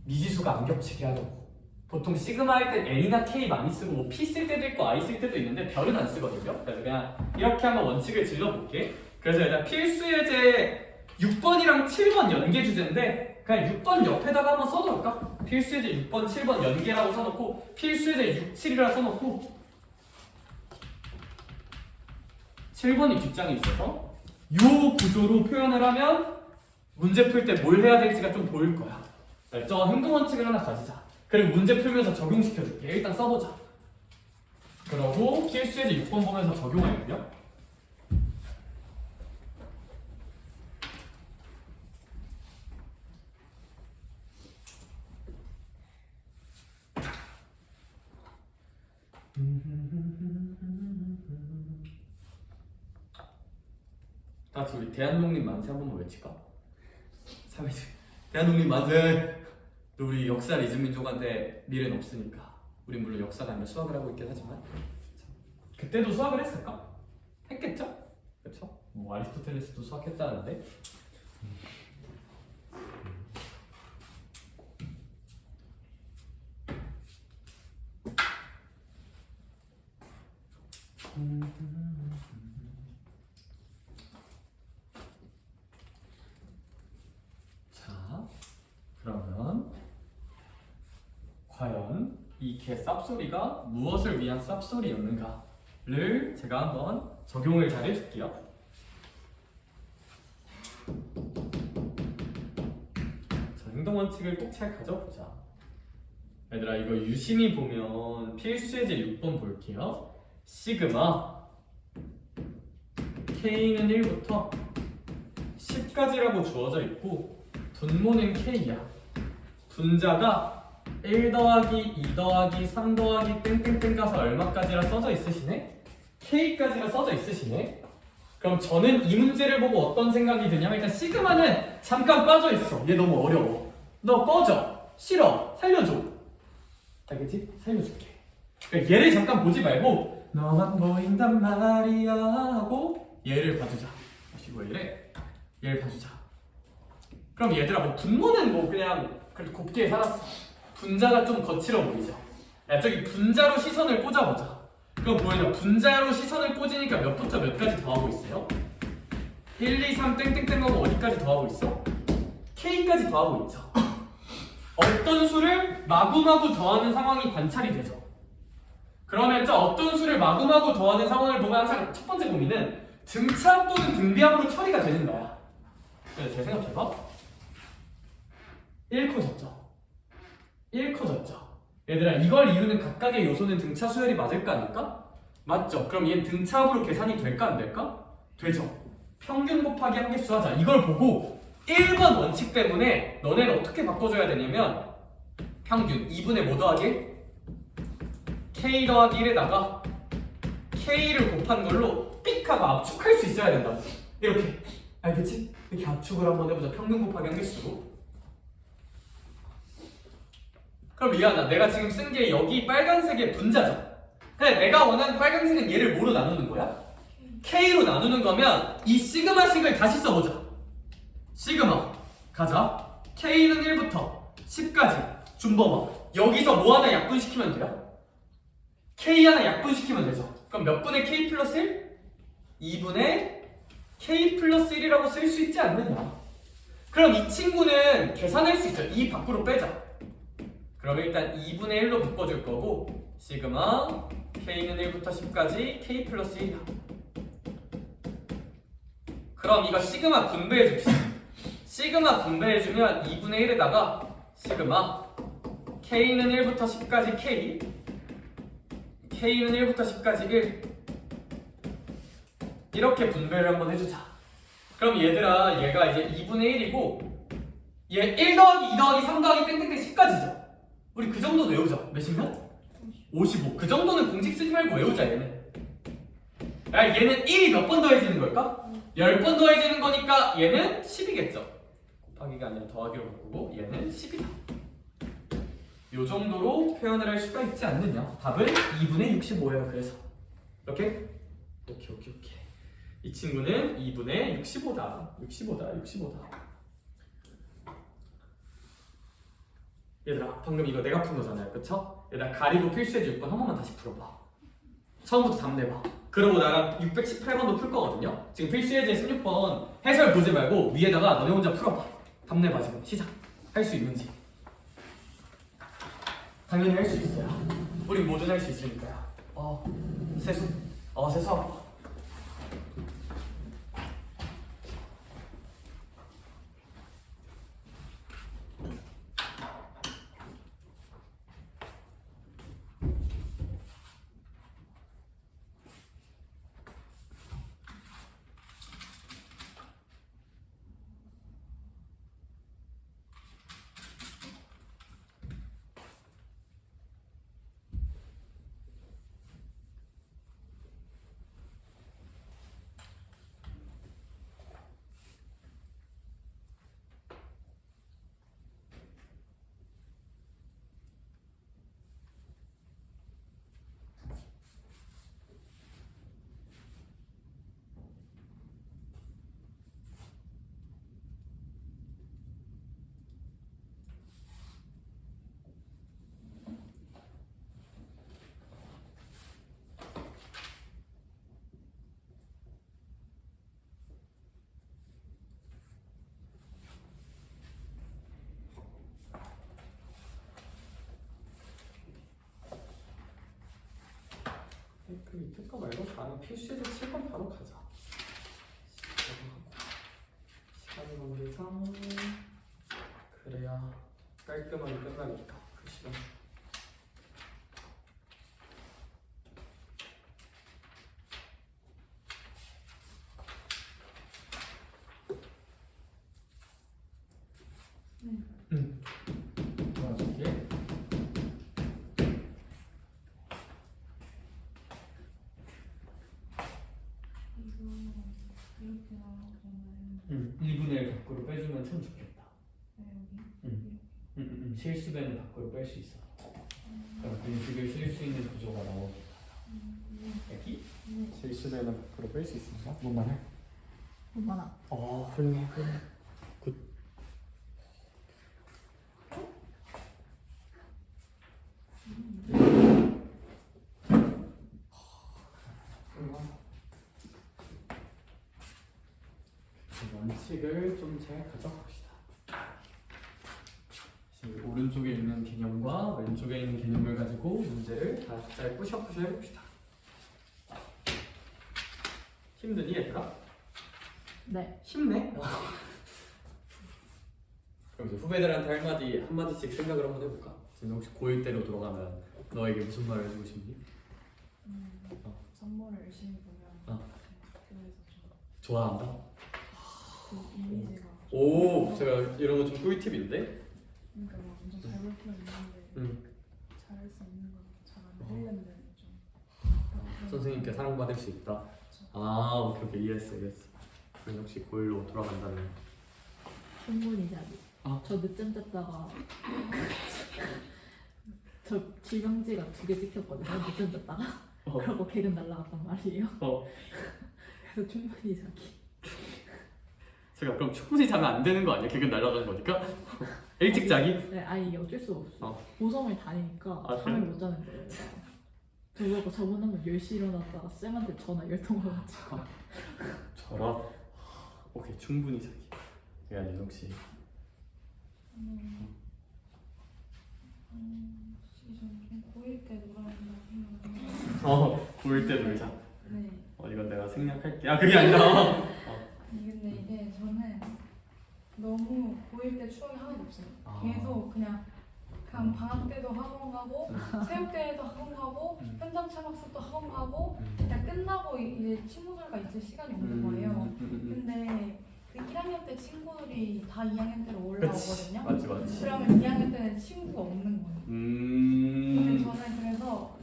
미지수가 안 겹치게 하려고. 보통 시그마 할 때 n이나 k 많이 쓰고 뭐 p 쓸 때도 있고 i 쓸 때도 있는데 별은 안 쓰거든요. 그래서 그냥 이렇게 한번 원칙을 질러볼게. 그래서 일단 필수예제 6번이랑 7번 연계 주제인데 그냥 6번 옆에다가 한번 써놓을까? 필수예제 6번, 7번 연계라고 써놓고 필수예제 6, 7이라 써놓고 7번이 뒷장에 있어서 이 구조로 표현을 하면 문제 풀 때 뭘 해야 될지가 좀 보일 거야. 저 행동 원칙을 하나 가지자. 그리고 문제 풀면서 적용시켜줄게. 일단 써보자. 그러고 필수예제 6번 보면서 적용할게요. 다 같이 우리 대한독립 만세 한 번만 외칠까? 사회주의 대한독립 만세. 우리 역사 리즈민족한테 미래는 없으니까 우리 물론 역사가 아니라 수학을 하고 있긴 하지만 그때도 수학을 했을까? 했겠죠? 그렇죠? 뭐 아리스토텔레스도 수학했다는데 자, 그러면 과연 이 개 쌉소리가 무엇을 위한 쌉소리였는가를 제가 한번 적용을 잘 해줄게요. 자, 행동원칙을 꼭 잘 가져보자. 얘들아 이거 유심히 보면 필수예제 6번 볼게요. 시그마 K는 1부터 10까지라고 주어져 있고 분모는 K야. 분자가 1 더하기 2 더하기 3 더하기 땡땡땡 가서 얼마까지라 써져 있으시네? K까지라 써져 있으시네? 그럼 저는 이 문제를 보고 어떤 생각이 드냐면 일단 시그마는 잠깐 빠져있어. 얘 너무 어려워. 너 꺼져. 싫어. 살려줘. 알겠지? 살려줄게. 그러니까 얘를 잠깐 보지 말고 너만 보인단 말이야 하고 얘를 봐주자. 마시고 얘를 봐주자. 그럼 얘들아 뭐 분모는 뭐 그냥 그래도 곱게 살았어. 분자가 좀 거칠어 보이죠? 야 저기 분자로 시선을 꽂아보자. 그럼 보이나 분자로 시선을 꽂으니까 몇부터 몇까지 더하고 있어요? 1, 2, 3 땡땡땡 하고 어디까지 더하고 있어? K까지 더하고 있죠. 어떤 수를 마구마구 더하는 상황이 관찰이 되죠. 그러면 어떤 수를 마구마구 더하는 상황을 보면 항상 첫 번째 고민은 등차합 또는 등비합으로 처리가 되는 거야. 그래서 제 생각해봐. 1 커졌죠. 1 커졌죠. 얘들아 이걸 이루는 각각의 요소는 등차 수열이 맞을까 아닐까? 맞죠. 그럼 얘는 등차합으로 계산이 될까 안 될까? 되죠. 평균 곱하기 한개수 하자. 이걸 보고 1번 원칙 때문에 너네는 어떻게 바꿔줘야 되냐면 평균 2분의 뭐 더하기? K 더하기 1에다가 K를 곱한 걸로 삑 하고 압축할 수 있어야 된다고. 이렇게 알겠지? 이렇게 압축을 한번 해보자. 평균 곱하기 한개수로. 그럼 미안하다. 내가 지금 쓴 게 여기 빨간색의 분자죠. 근데 내가 원하는 빨간색은 얘를 뭐로 나누는 거야? K로 나누는 거면 이 시그마식을 다시 써보자. 시그마 가자. K는 1부터 10까지 준범아. 여기서 뭐 하나 약분시키면 돼요? K 하나 약분시키면 되죠. 그럼 몇 분의 K 플러스 1? 2분의 K 플러스 1이라고 쓸 수 있지 않느냐. 그럼 이 친구는 계산할 수 있어요. 2 밖으로 빼자. 그러면 일단 2분의 1로 바꿔줄 거고 시그마 K는 1부터 10까지 K 플러스 1이야. 그럼 이거 시그마 분배해줍시다. 시그마 분배해주면 2분의 1에다가 시그마 K는 1부터 10까지 K K는 1부터 10까지 1 이렇게 분배를 한번 해주자. 그럼 얘들아 얘가 이제 2분의 1이고 얘 1 더하기 2 더하기 3 더하기 땡땡땡 10까지죠. 우리 그 정도 외우자. 몇이면? 55. 그 정도는 공식 쓰지 말고 외우자 얘는. 야 얘는 1이 몇 번 더해지는 걸까? 10번 더해지는 거니까 얘는 10이겠죠. 곱하기가 아니라 더하기로 바꾸고 얘는 10이다. 요 정도로 표현을 할 수가 있지 않느냐. 답은 2분의 65예요. 그래서 이렇게? 오케이. 이 친구는 2분의 65다. 65다. 얘들아 방금 이거 내가 푼 거잖아요. 그쵸? 얘들아 가리고 필수예제 6번 한 번만 다시 풀어봐. 처음부터 답 내봐. 그러고 나랑 618번도 풀 거거든요. 지금 필수예제 16번 해설 보지 말고 위에다가 너네 혼자 풀어봐. 답 내봐. 지금 시작. 할 수 있는지. 당연히 할 수 있어요. 우리 모두 할 수 있으니까요. 세수. 세수. 그 밑에 거 말고 다음 필수에서 7번 바로 가자. 시간 관계상 그래야 깔끔하게 끝나니까 그 시간. 응. 도와줄게. 이렇게 나오잖아요. 2분의 1 밖으로 빼주면 참 좋겠다. 네, 여기 실수배는 밖으로 뺄 수 있어. 그럼 공식을 쓸 수 있는 구조가 나오겠다. 여기? 실수배는 밖으로 뺄 수 있습니다. 뭔 말해? 얼마나? 훌륭해, 훌륭해. 굿. 원칙을 좀 잘 가져봅시다. 오른쪽에 있는 개념과 왼쪽에 있는 개념을 가지고 문제를 다 잘 뿌셔뿌셔 해봅시다. 힘드니 얘들아? 네. 힘내? 그럼 이제 후배들한테 한마디씩 생각을 한번 해볼까? 지금 혹시 고1 때로 돌아가면 너에게 무슨 말을 해주고 싶니? 선물을 열심히 보면 학교에서 좀 좋아한다? 그 이미지가 오, 제가 이런 거 좀 꿀팁인데? 그러니까 막 엄청 잘 볼 필요 있는데 잘할 수 있는 건 잘하면 하려면 좀 선생님께 사랑받을 수 있다? 아, 오케이, 이해했어. 그럼 역시 고1로 돌아간다면 충분히 자기. 아. 저 늦잠 잤다가 저 질병지가 2개 찍혔거든요. 늦잠 잤다가 그러고 개근 날라갔단 말이에요. 그래서 충분히 자기. 제가 그럼 충분히 자면 안 되는 거 아니야? 개근 날아가는 거니까? 일찍 자기? 네, 아니 이게 어쩔 수가 없어. 어. 고성을 다니니까 아, 잠을 그래? 못 자는 거예요. 저거 저번에 10시 일어났다가 쌤한테 전화 10통 와가지고 저런? 오케이, 충분히 자기. 제가 아니 혹시 솔직히 저는 좀 고1 때 놀아야 생각을 고1 때 놀자. 네. 이건 내가 생략할게. 아, 그게 아니라 아니 근데 이게 저는 너무 고1 때 추억이 하나도 없어요. 아. 계속 그냥 방학 때도 학원 가고 체육 때도 학원 가고 현장 체험학습도 학원 가고 그냥 끝나고 이제 친구들과 있을 시간이 없는 거예요. 근데 그 1학년 때 친구들이 다 2학년 때로 올라오거든요. 맞지. 그러면 2학년 때는 친구가 없는 거예요. 근데 저는 그래서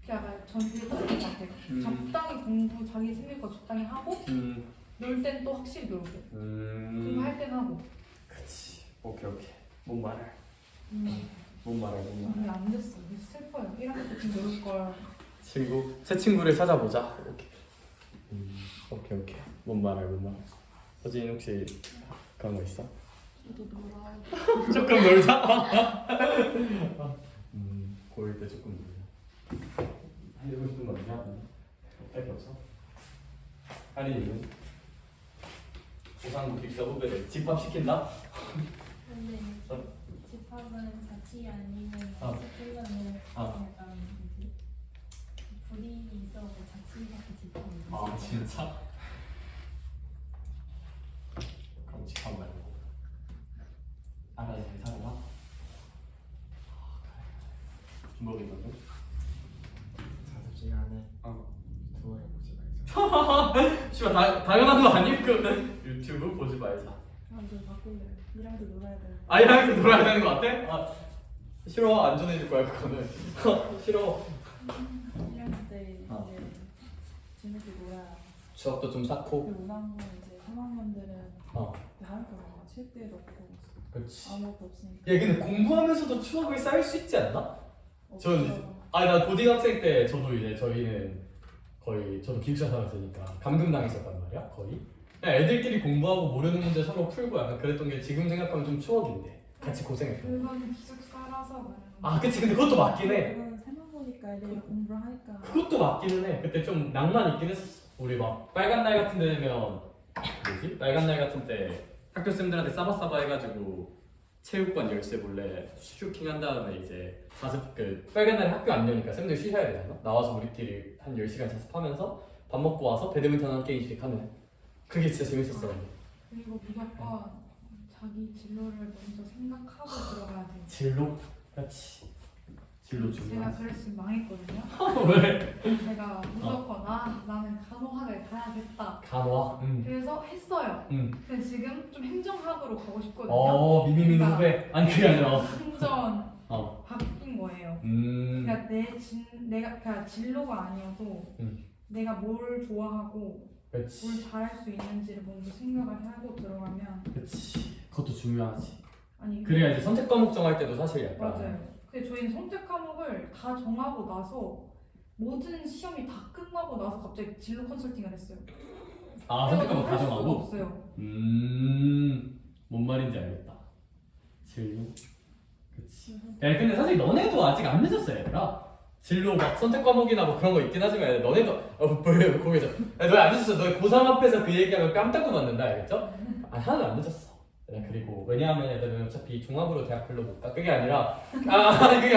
약간 전 되게 똑같은 것 같아요. 적당히 공부 자기 생길 거 적당히 하고 놀 땐 또 확실히 놀고 공부할 땐 하고. 그치. 오케이. 뭔 말을? 뭔 말을? 근데 안 됐어. 슬퍼요. 1학년 때 좀 놀 걸. 새 친구를 찾아보자. 오케이. 뭔 말을? 서진 혹시 그런 거 있어? 저도 놀아. 조금 놀자. 고1 때 조금 놀자. 해주고 싶은 거 없냐? 딱히 없어? 할인이는? 고상고 기숙사 후배들 집밥 시킨다? 근데 집합은 같이 아니면 어. 스킬러는 어. 약간 뭐지? 불이 있어서 자취밖에 집합은 아, 진짜? 그럼 집밥 말고 알아서 잘 살아라. 중국이거든? 자습 시간에 어. 유튜브를 보지 말자. 씨발 당연한 거 아니? 그 유튜브 보지 말자. 저 바꿀래요. 1학년 때 놀아야 돼요. 아이한테 놀아야 되는 거 같아? 싫어. 안전해질 거야 그거는. 싫어. 1학년 때 이제 어. 재밌게 놀아야. 추억도 좀 쌓고. 그리고 5학년 이제 3학년들은 다른 거 체육대회도 없고 그렇지. 아무것도 없으니까. 근데 공부하면서도 추억을 쌓을 수 있지 않나? 전 없죠. 나 고등학생 때 저도 이제 저희는 거의 저도 기숙사 살았으니까 감금당했었단 말이야 거의. 그냥 애들끼리 공부하고 모르는 문제 서로 풀고 약간 그랬던 게 지금 생각하면 좀 추억인데 같이 고생했던. 그건 기숙사라서 그래요. 그치. 근데 그것도 맞긴 해. 그건 생각해보니까 애들이 공부를 하니까. 그것도 맞기는 해. 그때 좀 낭만 있긴 했었어. 우리 막 빨간 날 같은 데 되면 뭐지? 빨간 날 같은 때 학교 쌤들한테 싸바싸바 해가지고 체육관 열쇠 몰래 슈킹 한 다음에 이제 자습 그 빨간 날에 학교 안 여니까 쌤들 쉬셔야 되잖아. 나와서 우리끼리 한 10시간 자습하면서 밥 먹고 와서 배드민턴 한 게임씩 하는 그게 진짜 재밌었어요. 그리고 무조건 자기 진로를 먼저 생각하고 들어가야 돼요. 진로? 그렇지. 진로 제가 중요하지. 그래서 망했거든요. 왜? 제가 무조건 나는 간호학을 가야겠다. 간호학? 그래서 했어요. 근데 지금 좀 행정학으로 가고 싶거든요. 미미미 그러니까 후배? 아니 그게 아니라 완전 어. 바뀐 거예요. 그러니까 그러니까 진로가 아니어도 내가 뭘 좋아하고 그렇지. 뭘 잘할 수 있는지를 먼저 생각을 하고 들어가면 그렇지. 그것도 중요하지. 아니 그래야 이제 선택 과목 정할 때도 사실 약간 맞아요. 근데 저희는 선택 과목을 다 정하고 나서 모든 시험이 다 끝나고 나서 갑자기 진로 컨설팅을 했어요. 선택 과목 다 할 수가 정하고? 없어요. 뭔 말인지 알겠다. 진로? 그치. 야, 근데 사실 너네도 아직 안 늦었어, 얘들아. 진로 막 선택 과목이나 뭐 그런 거 있긴 하지만 너네도 뭐예요, 거기서. 야, 너희 안 늦었어. 너희 고3 앞에서 그 얘기하면 뺨 닦고 맞는다, 알겠죠? 하나도 안 늦었어. 그리고 왜냐하면 애들은 어차피 종합으로 대학 별로 못 가. 그게 아니라 그게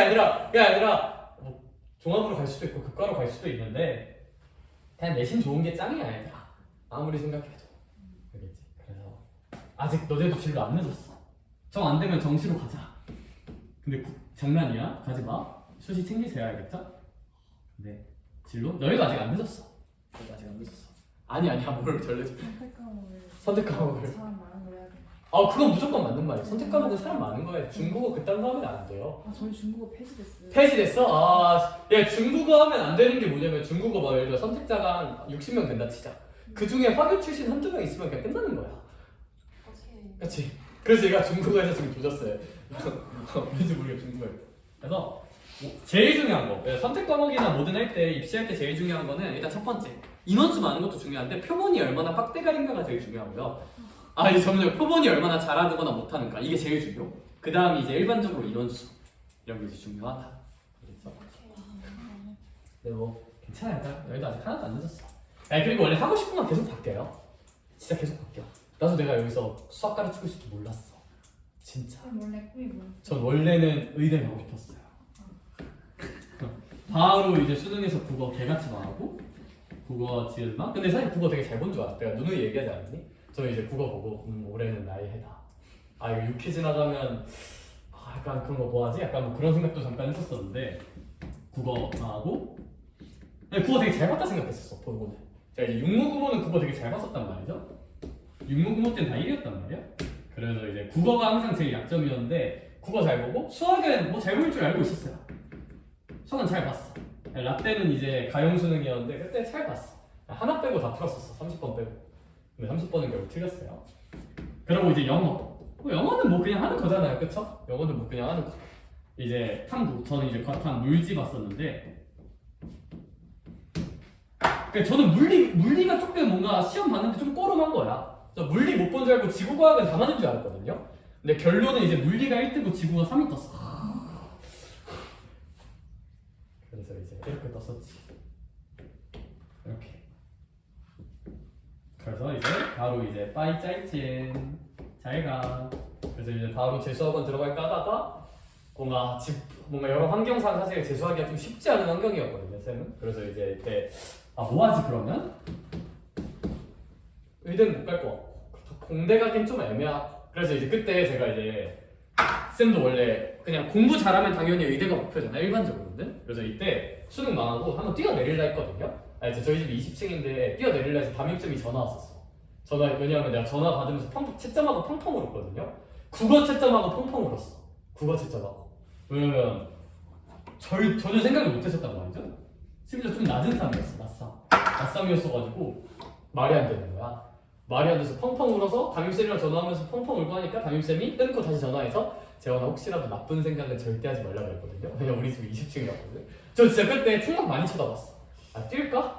아니라 뭐 종합으로 갈 수도 있고 극과로 갈 수도 있는데 그냥 내신 좋은 게 짱이야, 얘들아. 아무리 생각해도. 알겠지? 그래서 아직 너네도 진로 안 늦었어. 정 안 되면 정시로 가자. 근데 장난이야? 가지 마. 수시 챙기세요, 알겠죠? 근데 진로? 너희도 아직 안 늦었어. 너희도 아직 안 늦었어. 아니야, 뭘 절대. 선택 과목을. 사람 많은 걸 해야 돼. 그건 무조건 맞는 말이야. 선택 과목은 사람 많은 거야. 중국어 그딴 거 하면 안 돼요. 저희 중국어 폐지됐어요. 폐지됐어? 야, 중국어 하면 안 되는 게 뭐냐면 중국어 막 예를 들어 선택자가 한 60명 된다 치자. 그 중에 화교 출신 한두 명 있으면 그냥 끝나는 거야. 그치? 그래서 얘가 중국어에서 지금 조졌어요. 왠지 모르게 중국어에. 그래서 제일 중요한 거, 선택 과목이나 뭐든 할 때 입시할 때 제일 중요한 거는 일단 첫 번째 인원수 많은 것도 중요한데 표본이 얼마나 빡대가린가가 제일 중요하고요. 이 점점 표본이 얼마나 잘하거나 못하는가 이게 제일 중요. 그 다음이 이제 일반적으로 인원수 이런 게 이제 중요하다. 그렇죠? 근데 뭐 괜찮아요. 너희도 아직 하나도 안 늦었어. 그리고 원래 하고 싶은 건 계속 바뀌어요. 진짜 계속 바뀌어. 나도 내가 여기서 수학 가르치고 있을 줄 몰랐어. 진짜. 원래 꿈이 뭐였어요? 전 원래는 의대 가고 싶었어요. 바로 이제 수능에서 국어 개같이 망하고 국어 지을만? 근데 사실 국어 되게 잘 본 줄 알았어. 내가 누누이 얘기하지 않았니? 저 이제 국어 보고 올해는 나의 해다. 이거 6회 지나가면 약간 그런 거 뭐하지? 약간 뭐 그런 생각도 잠깐 했었었는데 국어 망하고 국어 되게 잘 봤다 생각했었어. 보고는. 제가 이제 육무국어는 국어 되게 잘 봤었단 말이죠. 육무국어 때는 다 1위였단 말이야. 그래서 이제 국어가 항상 제일 약점이었는데 국어 잘 보고 수학은 뭐 잘 볼 줄 알고 있었어요. 수학은 잘 봤어. 라떼는 이제 가용수능이었는데 그때 잘 봤어. 하나 빼고 다 풀었었어. 30번 빼고. 근데 30번은 결국 틀렸어요. 그리고 이제 영어. 영어는 뭐 그냥 하는 거잖아요, 그쵸? 영어는 뭐 그냥 하는 거. 이제 탐구. 저는 이제 과탐 물지 봤었는데 저는 물리가 조금 뭔가 시험 봤는데 좀 꼬름한 거야. 저 물리 못 본 줄 알고 지구과학은 다 맞은 줄 알았거든요. 근데 결론은 이제 물리가 1등고 지구가 3위 떴어. 그래서 이제 이렇게 떴었지. 이렇게. 그래서 이제 바로 이제 빠이 짤찐 잘가. 그래서 이제 바로 재수학원 들어갈까 하다가 뭔가 여러 환경상 사실 재수하기가 좀 쉽지 않은 환경이었거든요, 쌤은. 그래서 이제 이때 뭐하지 그러면? 의대는 못 갈 것 같고 공대 가긴 좀 그래서 이제 그때 제가 이제 쌤도 원래 그냥 공부 잘하면 당연히 의대가 목표잖아, 일반적으로는. 그래서 이때 수능 망하고 한번 뛰어내릴라 했거든요. 저희 집이 20층인데 뛰어내릴라 해서 담임쌤이 전화 왔었어. 왜냐하면 내가 전화 받으면서 채점하고 펑펑 울었거든요. 국어 채점하고 펑펑 울었어. 국어 채점하고. 왜냐면 전혀 생각을 못 했었단 말이죠. 심지어 좀 낮은 쌈이었어. 낮쌈이었어가지고 말이 안 되는 거야. 말이 안 돼서 펑펑 울어서 담임쌤이랑 전화하면서 펑펑 울고 하니까 담임쌤이 끊고 다시 전화해서 재원아 혹시라도 나쁜 생각은 절대 하지 말라고 했거든요. 왜냐면 우리 집이 20층이었거든. 저 진짜 그때 창밖 많이 쳐다봤어. 뛸까?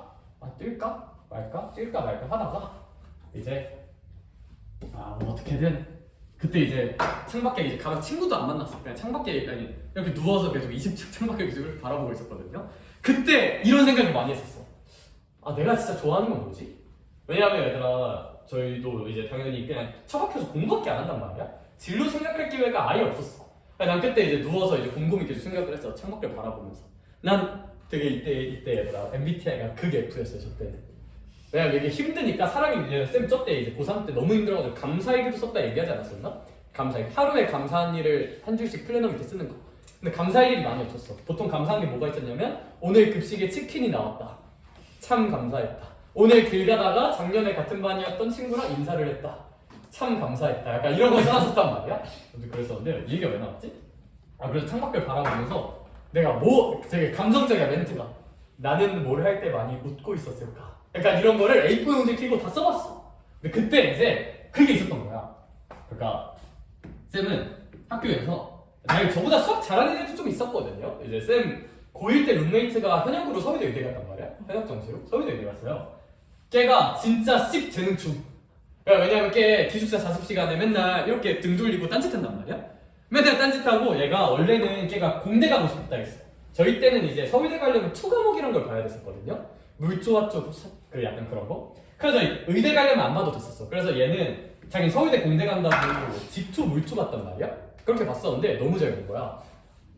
뛸까? 말까? 뛸까 말까 하다가 이제 뭐 어떻게든 그때 이제 창밖에 이제 가면 친구도 안 만났어. 그냥 창밖에 이렇게 누워서 계속 20층 창밖에 계속 바라보고 있었거든요. 그때 이런 생각을 많이 했었어. 내가 진짜 좋아하는 건 뭐지? 왜냐하면 얘들아 저희도 이제 당연히 그냥 처박혀서 공부밖에 안 한단 말이야. 진로 생각할 기회가 아예 없었어. 난 그때 이제 누워서 이제 곰곰이 계속 생각을 했어. 창밖을 바라보면서. 난 되게 이때 얘들아 MBTI가 극 F였어요. 저 때는. 왜냐면 이게 힘드니까 사람이 이제 쌤 저 때 이제 고3 때 너무 힘들어가지고 감사일기도 썼다 얘기하지 않았었나? 감사일기 하루에 감사한 일을 한 줄씩 플래너 밑에 쓰는 거. 근데 감사할 일이 많이 없었어. 보통 감사한 게 뭐가 있었냐면 오늘 급식에 치킨이 나왔다. 참 감사했다. 오늘 길 가다가 작년에 같은 반이었던 친구랑 인사를 했다. 참 감사했다. 약간 이런 거 써놨었단 말이야. 근데 그랬었는데 이 얘기가 왜 나왔지? 그래서 창밖을 바라보면서 내가 되게 감성적이야 멘트가. 나는 뭘 할 때 많이 웃고 있었을까? 약간 이런 거를 A4 용지 끼고 다 써봤어. 근데 그때 이제 그게 있었던 거야. 그러니까 쌤은 학교에서 저보다 수학 잘하는 애들도 좀 있었거든요. 이제 쌤 고1 때 룸메이트가 현역으로 서울대 의대 갔단 말이야. 현역 정시로 서울대 의대 갔어요. 걔가 진짜 씹 재능충. 왜냐면 걔 기숙사 자습 시간에 맨날 이렇게 등 돌리고 딴짓한단 말이야. 맨날 딴짓하고 얘가 원래는 걔가 공대 가고 싶다 했어. 저희 때는 이제 서울대 가려면 초과목이란 걸 봐야 됐었거든요. 물조와 쪽 그 약간 그런 거. 그래서 의대 가려면 안 봐도 됐었어. 그래서 얘는 자기 서울대 공대 간다고 직투 물투 봤단 말이야. 그렇게 봤었는데 너무 잘 본 거야.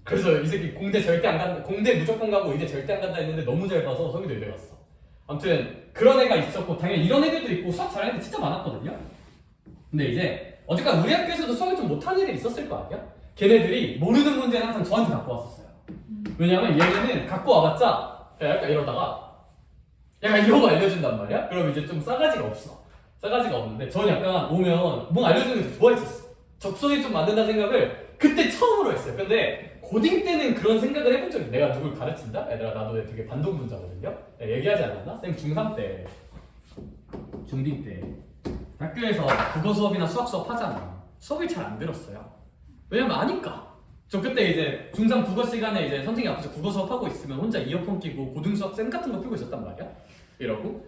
그래서 이 새끼 공대 절대 안 간다, 공대 무조건 가고 의대 절대 안 간다 했는데 너무 잘 봐서 서울대 의대 갔어. 아무튼 그런 애가 있었고 당연히 이런 애들도 있고 수학 잘하는 애들 진짜 많았거든요. 근데 이제 어쨌든 우리 학교에서도 수학을 좀 못하는 애들이 있었을 거 아니야? 걔네들이 모르는 문제는 항상 저한테 갖고 왔었어요. 왜냐면 얘네는 갖고 와봤자 약간 이러다가 약간 이런 거 알려준단 말이야? 그럼 이제 좀 싸가지가 없어. 싸가지가 없는데 저는 약간 오면 뭐 알려주는 게 더 좋아했었어. 적성에 좀 맞는다 생각을 그때 처음으로 했어요. 근데 고딩 때는 그런 생각을 해본 적이 내가 누굴 가르친다? 얘들아 나도 되게 반동분자거든요? 얘기하지 않았나? 쌤 중3 때 중딩 때 학교에서 국어 수업이나 수학 수업 하잖아. 수업을 잘 안 들었어요. 왜냐면 아니까. 저 그때 이제 중3 국어 시간에 이제 선생님 앞에서 국어 수업 하고 있으면 혼자 이어폰 끼고 고등수학 쌤 같은 거 풀고 있었단 말이야. 이러고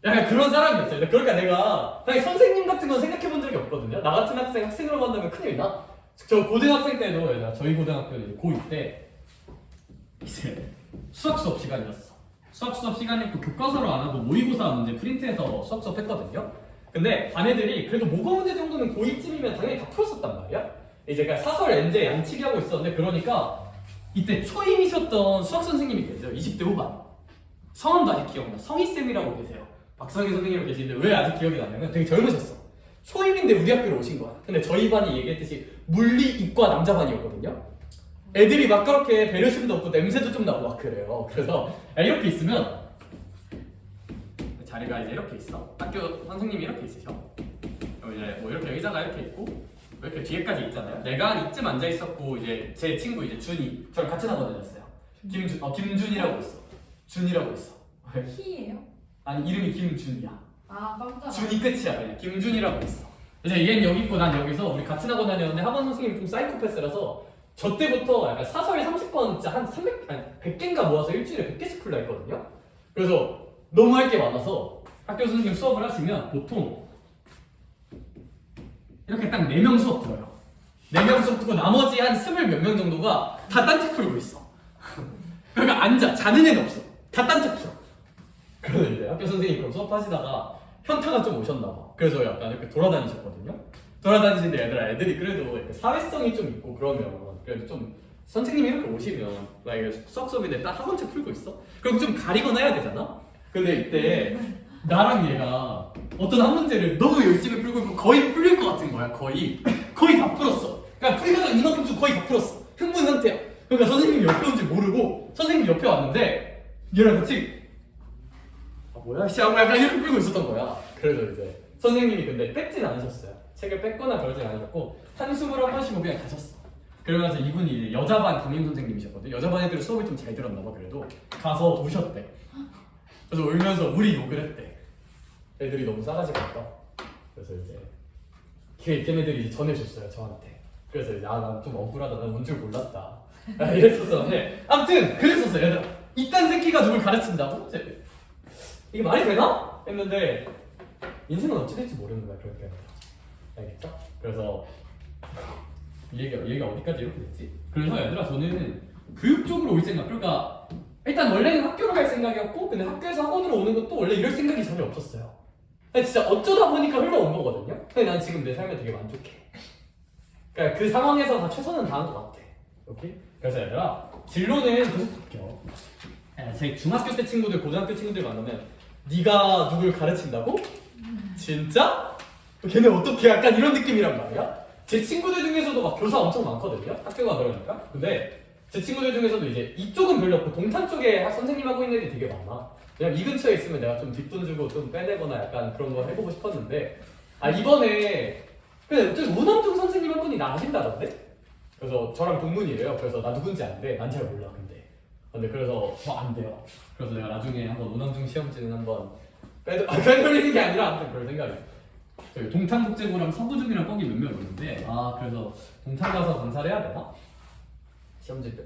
약간 그런 사람이었어요. 그러니까 내가 사실 선생님 같은 건 생각해 본 적이 없거든요. 나 같은 학생으로 만나면 큰일 나. 저 고등학생 때도 저희 고등학교는 고2 때 이제 수학 수업 시간이었어. 수학 수업 시간이었고 교과서로 안 하고 모의고사 문제 프린트해서 수학 수업 했거든요. 근데 반 애들이 그래도 모의고 문제 정도는 고2쯤이면 당연히 다 풀었었단 말이야. 이제 그냥 사설 엔제 양치기 하고 있었는데 그러니까 이때 초임이셨던 수학 선생님이 계세요. 20대 후반. 성함도 아직 기억나. 성희쌤이라고 계세요. 박성희 선생님이 계시는데 왜 아직 기억이 나냐면 되게 젊으셨어. 초임인데 우리 학교로 오신 거야. 근데 저희 반이 얘기했듯이 물리, 이과 남자 반이었거든요. 애들이 막 그렇게 배려심도 없고 냄새도 좀 나고 막 그래요. 그래서 이렇게 있으면 자리가 이제 이렇게 있어. 학교 선생님이 이렇게 있으셔. 이제 뭐 이렇게 의자가 이렇게 있고 이렇게 뒤에까지 있잖아요. 내가 한 이쯤 앉아 있었고 이제 제 친구 이제 준이 저랑 같이 나고 다녔어요. 김준이라고 있어. 준이라고 있어. 희예요? 아니 이름이 김준이야. 아 깜짝이야. 준이 끝이야 그냥. 김준이라고 있어. 이제 얘는 여기 있고 난 여기서 우리 같이 나고 다녔는데 학원 선생님이 좀 사이코패스라서 저 때부터 약간 사설 30번 진짜 한 100개인가 모아서 일주일에 100개씩 풀라 했거든요. 그래서 너무 할 게 많아서 학교 선생님 수업을 하시면 보통 이렇게 딱 4명 수업 들어요. 4명 수업 듣고 나머지 한 20 몇 명 정도가 다 딴책 풀고 있어. 그러니까 앉아. 자는 애는 없어. 다 딴책 풀어. 그래서 이제 학교 선생님이 그럼 수업하시다가 현타가 좀 오셨나 봐. 그래서 약간 이렇게 돌아다니셨거든요. 돌아다니시는데 애들이 그래도 이렇게 사회성이 좀 있고 그러면 그래도 좀 선생님이 이렇게 오시면 나 이게 수학 수업인데 딱 학원책 풀고 있어? 그럼 좀 가리거나 해야 되잖아? 근데 이때 나랑 얘가 어떤 한 문제를 너무 열심히 풀고 있고 거의 풀릴 것 같은 거야. 거의 다 풀었어. 그러니까 풀이과정 이만큼 좀 거의 다 풀었어. 흥분 상태야. 그러니까 선생님이 옆에 온지 모르고 선생님이 옆에 왔는데 얘랑 같이 뭐야 씨 하고 약간 이렇게 풀고 있었던 거야. 그래서 이제 선생님이 근데 뺏진 않으셨어요. 책을 뺏거나 그러진 않으셨고 한숨을 한 번 쉬고 그냥 가셨어. 그러면서 이분이 이제 여자반 담임 선생님이셨거든. 여자반 애들은 수업을 좀 잘 들었나 봐. 그래도 가서 우셨대. 그래서 울면서 우리 욕을 했대. 애들이 너무 싸가지가 없다. 그래서 이제 걔네들이 이제 전해줬어요 저한테. 그래서 이제 난 좀 억울하다. 난 온 줄 몰랐다. 이랬었는데 아무튼 그랬었어요. 얘들아 이딴 새끼가 누굴 가르친다고? 이게 말이 되나? 했는데 인생은 어찌 될지 모르는 거야. 그렇게 알겠죠? 그래서 이 얘기가 어디까지 이렇게 됐지? 그래서 얘들아 저는 교육 쪽으로 올 생각. 그러니까 일단 원래는 학교로 갈 생각이었고 근데 학교에서 학원으로 오는 것도 원래 이럴 생각이 전혀 없었어요. 근데 진짜 어쩌다 보니까 흘러온 거거든요. 근데 난 지금 내 삶에 되게 만족해. 그러니까 그 상황에서 다 최선은 다한 것 같아. 오케이? 그래서 얘들아 진로는 계속 바뀌어. 제 중학교 때 친구들, 고등학교 친구들 만나면 네가 누굴 가르친다고? 진짜? 걔네 어떻게 약간 이런 느낌이란 말이야? 제 친구들 중에서도 막 교사 엄청 많거든요. 학교가 그러니까. 근데 제 친구들 중에서도 이제 이쪽은 별로 없고 동탄 쪽에 선생님 하고 있는 애들이 되게 많아. 왜냐면 이 근처에 있으면 내가 좀 뒷돈 주고 좀 빼내거나 약간 그런 거 해보고 싶었는데 이번에 근데 운암중 선생님 한 분이 나 아신다던데? 그래서 저랑 동문이래요. 그래서 나 누군지 안돼. 난 잘 몰라 근데 그래서 저 안 돼요. 그래서 내가 나중에 한번 운암중 시험지는 한번 빼돌리는 게 아니라 아무튼 그럴 생각이. 저기 동탄국제고랑 서부중이랑 거기 몇명 있는데 그래서 동탄 가서 강사를 해야 되나? 시험지 때.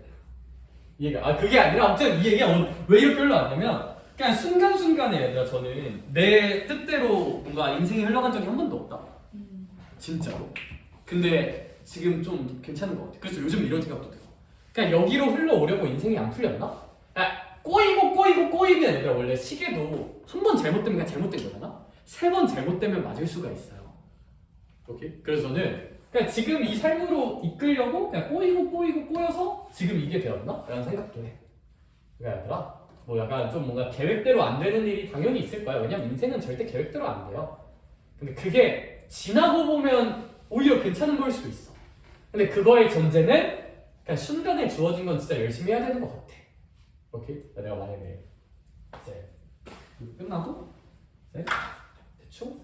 이 얘기가 그게 아니라 아무튼 이 얘기가 왜 이렇게 흘러왔냐면 그냥 순간순간에 얘들아 저는 내 뜻대로 뭔가 인생이 흘러간 적이 한 번도 없다. 진짜로. 근데 지금 좀 괜찮은 것 같아. 그래서 요즘 이런 생각도 들어. 그냥 여기로 흘러오려고 인생이 안 풀렸나? 꼬이면 얘들아 원래 시계도 한 번 잘못되면 그냥 잘못된 거잖아? 3번 잘못되면 맞을 수가 있어요. 오케이? 그래서 저는 그냥 지금 이 삶으로 이끌려고 그냥 꼬여서 지금 이게 되었나? 라는 생각도 해. 그러니까 얘들아 뭐 약간 좀 뭔가 계획대로 안 되는 일이 당연히 있을 거야. 왜냐면 인생은 절대 계획대로 안 돼요. 근데 그게 지나고 보면 오히려 괜찮은 걸 수도 있어. 근데 그거의 전제는 그냥 순간에 주어진 건 진짜 열심히 해야 되는 것 같아. 오케이? 내가 만약에 이제 끝나고 이제 대충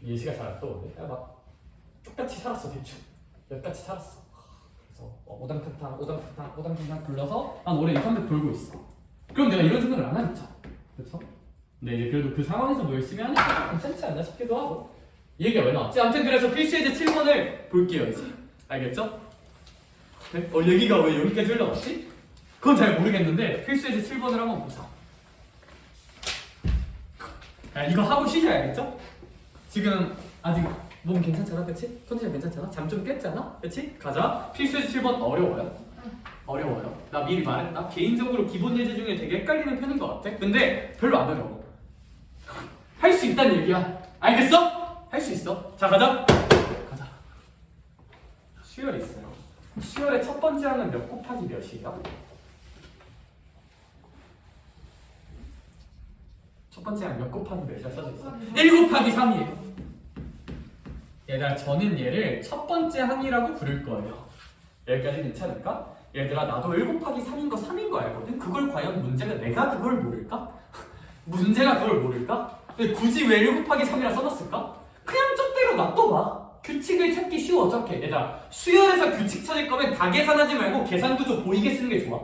예시가 잘 안 떠오르네. 막 똑같이 살았어 대충 몇같이 살았어. 그래서 오당탕탕 불러서 난 올해 200, 300 벌고 있어. 그럼 내가 이런 생각을 안 하겠죠. 그렇죠? 근데 이제 그래도 그 상황에서 뭐 열심히 하니까 괜찮지 않나 싶기도 하고. 이 얘기가 왜 나왔지? 아무튼 그래서 필수 예제 7번을 볼게요 이제. 알겠죠? 네? 얘기가 왜 여기까지 흘러갔지? 그건 잘 모르겠는데 필수 예제 7번을 한번 보자. 이거 하고 쉬셔야겠죠? 지금 아직 몸 괜찮잖아, 그치? 컨디션 괜찮잖아? 잠 좀 깼잖아? 그치? 가자. 필수 예제 7번 어려워요. 나 미리 말했다. 개인적으로 기본 예제 중에 되게 헷갈리는 편인 것 같아. 근데 별로 안 어려워. 할 수 있다는 얘기야. 알겠어? 할 수 있어. 자, 가자. 수열이 있어요. 수열의 첫 번째 항은 몇 곱하기 몇이에요? 첫 번째 항 몇 곱하기 몇이라 써져 있어? 1 곱하기 3이에요. 얘들아, 저는 얘를 첫 번째 항이라고 부를 거예요. 여기까지 괜찮을까? 얘들아, 나도 1 곱하기 3인 거 3인 거 알거든? 그걸 과연 문제가 내가 그걸 모를까? 문제가 그걸 모를까? 근데 굳이 왜 1 곱하기 3이라 써놨을까? 그냥 쪽대로 놔둬봐. 규칙을 찾기 쉬워. 어떻게? 얘들아, 수열에서 규칙 찾을 거면 다 계산하지 말고 계산 구조 보이게 쓰는 게 좋아.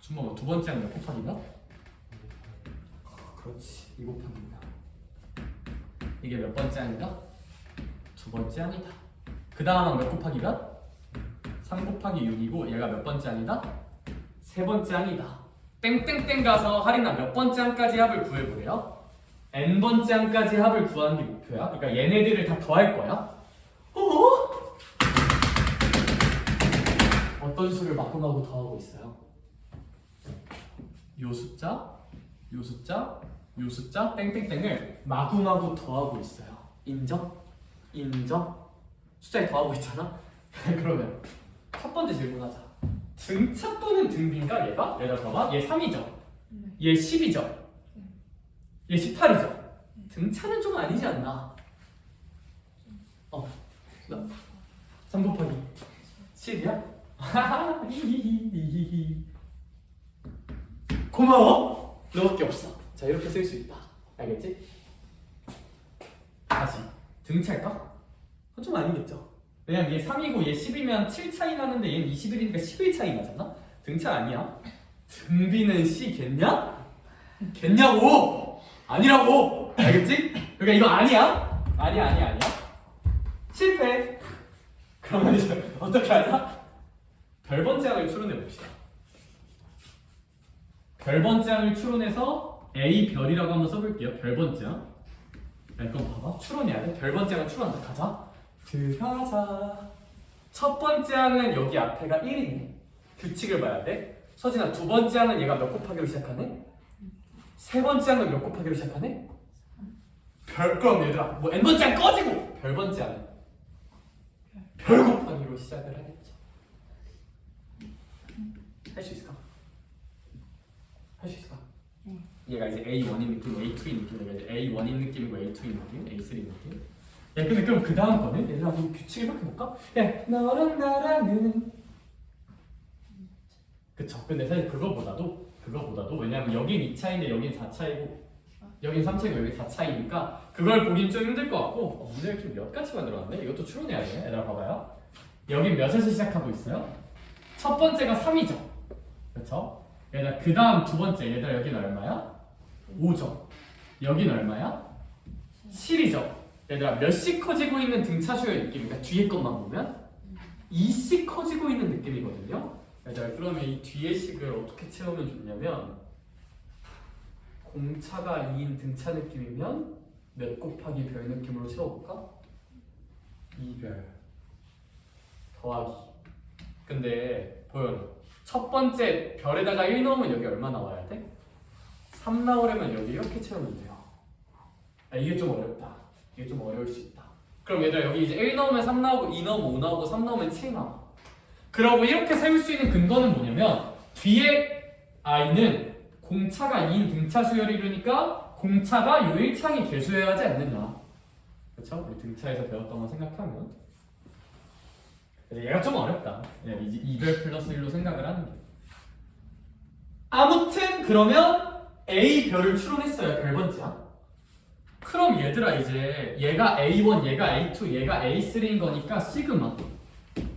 준범아, 두 번째 항 몇 곱하기인가? 그렇지, 2 곱하기인가. 이게 몇 번째 항이다? 두 번째 항이다. 그 다음 항 몇 곱하기가? 3 곱하기 6이고 얘가 몇 번째 항이다? 세 번째 항이다. 땡땡땡 가서 할인아 몇 번째 항까지 합을 구해보래요? n번째 항까지 합을 구하는 게 목표야. 그러니까 얘네들을 다 더할 거야. 어떤 수를 마구마구 더하고 있어요? 요 숫자, 요 숫자, 요 숫자 땡땡땡을 마구마구 더하고 있어요. 인정? 인정? 숫자에 더하고 있잖아? 그러면 첫 번째 질문하자. 등차또는 등비인가 얘가? 얘가 봐봐. 얘 3이죠? 얘 10이죠? 얘 18이죠? 등차는 좀 아니지 않나? 3 곱하기 7이야? 고마워! 너밖에 없어. 자, 이렇게 쓸 수 있다. 알겠지? 다시 등차일까? 그건 좀 아니겠죠? 왜냐면 얘 3이고 얘 10이면 7 차이 나는데 얘는 21이니까 11 차이 나잖아? 등차 아니야. 등비는 C겠냐? 겠냐고! 아니라고! 알겠지? 그러니까 이거 아니야? 아니야. 실패! 그러면 이제 어떻게 하자? 별번째 항을 추론해 봅시다. 별번째 항을 추론해서 A별이라고 한번 써볼게요. 별번째 항. 그럼 봐봐. 추론해야 돼. 별번째 항을 추론한다. 가자. 들어가자. 첫 번째 항은 여기 앞에가 1이네. 규칙을 봐야 돼. 서진아, 두 번째 항은 얘가 몇 곱하기로 시작하네? 세 번째 항은 몇 곱하기로 시작하네? 그럼 얘들아, 뭐 n번째 항 꺼지고 별번째 항은 별 곱하기로 시작을 하겠죠. 할 수 있을까? 할 수 있을까? 네. 얘가 이제 A1인 느낌, A2인 느낌, 얘가 이제 A1인 느낌이고 A2인 느낌, A3인 느낌. 야, 근데 그럼 그 다음 거는 얘들아 한번 규칙을 이렇게 볼까? 야, 너랑 나랑은 그쵸. 근데 사실 그거보다도 왜냐면 여긴 2차인데 여긴 4차이고 여긴 3차이고 여긴 4차이니까 그걸 보긴 좀 힘들 것 같고 문제를 좀 몇 가지 만들어놨네. 이것도 추론해야 돼. 얘들아 봐봐요. 여긴 몇에서 시작하고 있어요? 첫 번째가 3이죠. 그쵸? 얘들아 그 다음 두 번째 얘들아 여긴 얼마야? 5죠. 여긴 얼마야? 7이죠. 얘들아 몇씩 커지고 있는 등차 수열 느낌이니까 뒤에 것만 보면 2씩 커지고 있는 느낌이거든요. 얘들아 그러면 이 뒤에 식을 어떻게 채우면 좋냐면 공차가 2인 등차 느낌이면 몇 곱하기 별 느낌으로 채워볼까? 2별 더하기. 근데 보여요. 첫 번째 별에다가 1 넣으면 여기 얼마 나와야 돼? 3 나오려면 여기 이렇게 채우면 돼요. 아, 이게 좀 어렵다. 이게 좀 어려울 수 있다. 그럼 얘들아 여기 이제 1 넣으면 3 나오고 2 넣으면 5 나오고 3 넣으면 7 나와. 그러고 이렇게 세울 수 있는 근거는 뭐냐면 뒤에 i는 공차가 2인 등차 수열이니까 공차가 요 1창이 개수여야 하지 않느냐. 그렇죠? 우리 등차에서 배웠던 거 생각하면 그래서 얘가 좀 어렵다. 예, 이제 2별 플러스 1로 생각을 하는 게. 아무튼 그러면 A별을 추론했어요. 별 번째야. 그럼 얘들아 이제 얘가 A1, 얘가 A2, 얘가 A3인 거니까 시그마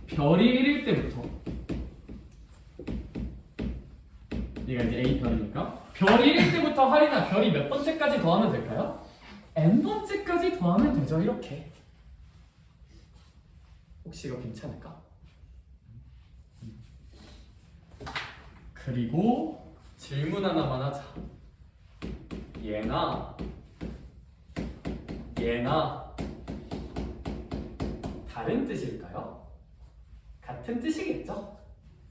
별이 1일 때부터 얘가 이제 A별이니까 별이 1일 때부터 할인아 별이 몇 번째까지 더하면 될까요? N번째까지 더하면 되죠. 이렇게. 혹시 이거 괜찮을까? 그리고 질문 하나만 하자. 얘나 다른 뜻일까요? 같은 뜻이겠죠?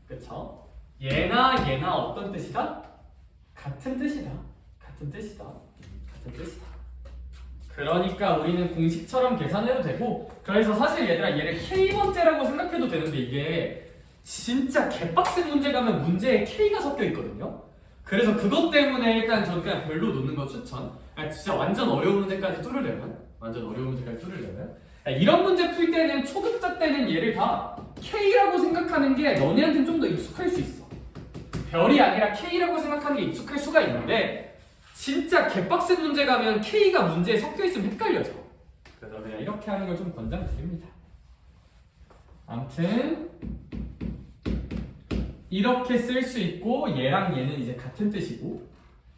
그쵸? 얘나 어떤 뜻이다? 같은 뜻이다. 같은 뜻이다. 그러니까 우리는 공식처럼 계산해도 되고 그래서 사실 얘들아 얘를 K번째라고 생각해도 되는데 이게 진짜 개빡센 문제 가면 문제에 K가 섞여 있거든요. 그래서 그것 때문에 일단 저는 그냥 별로 놓는 거 추천. 진짜 완전 어려운 문제까지 뚫으려면 이런 문제 풀 때는 초급자 때는 얘를 다 K라고 생각하는 게 너네한테는 좀 더 익숙할 수 있어. 별이 아니라 K라고 생각하는 게 익숙할 수가 있는데 진짜 개빡센 문제 가면 K가 문제에 섞여 있으면 헷갈려져. 그래서 그냥 이렇게 하는 걸 좀 권장드립니다. 아무튼 이렇게 쓸 수 있고 얘랑 얘는 이제 같은 뜻이고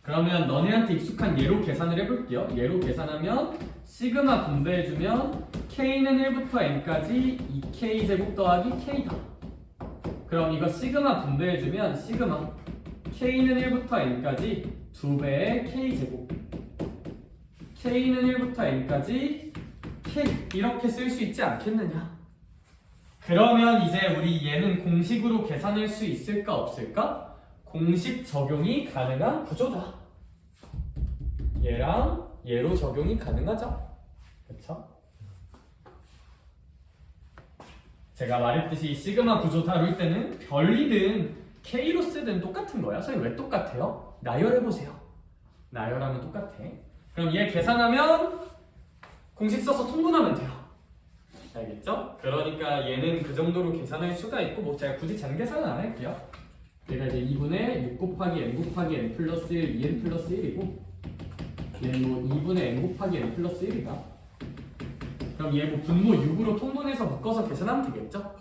그러면 너네한테 익숙한 얘로 계산을 해볼게요. 얘로 계산하면 시그마 분배해주면 K는 1부터 N까지 2K 제곱 더하기 K다. 그럼 이거 시그마 분배해주면 시그마 K는 1부터 N까지 2배의 K 제곱 K는 1부터 N까지 K 이렇게 쓸 수 있지 않겠느냐. 그러면 이제 우리 얘는 공식으로 계산할 수 있을까 없을까? 공식 적용이 가능한 구조다. 얘랑 얘로 적용이 가능하죠. 그쵸? 제가 말했듯이 시그마 구조 다룰 때는 별이든 K로 쓰든 똑같은 거야. 선생님 왜 똑같아요? 나열해보세요. 나열하면 똑같아. 그럼 얘 계산하면 공식 써서 통분하면 돼요. 알겠죠? 그러니까 얘는 그 정도로 계산할 수가 있고 뭐 제가 굳이 잔 계산은 안 할게요. 얘가 이제 2분의 6 곱하기 n 곱하기 n 플러스 1, 2n 플러스 1이고 얘는 뭐 2분의 n 곱하기 n 플러스 1이다. 그럼 얘 뭐 분모 6으로 통분해서 묶어서 계산하면 되겠죠?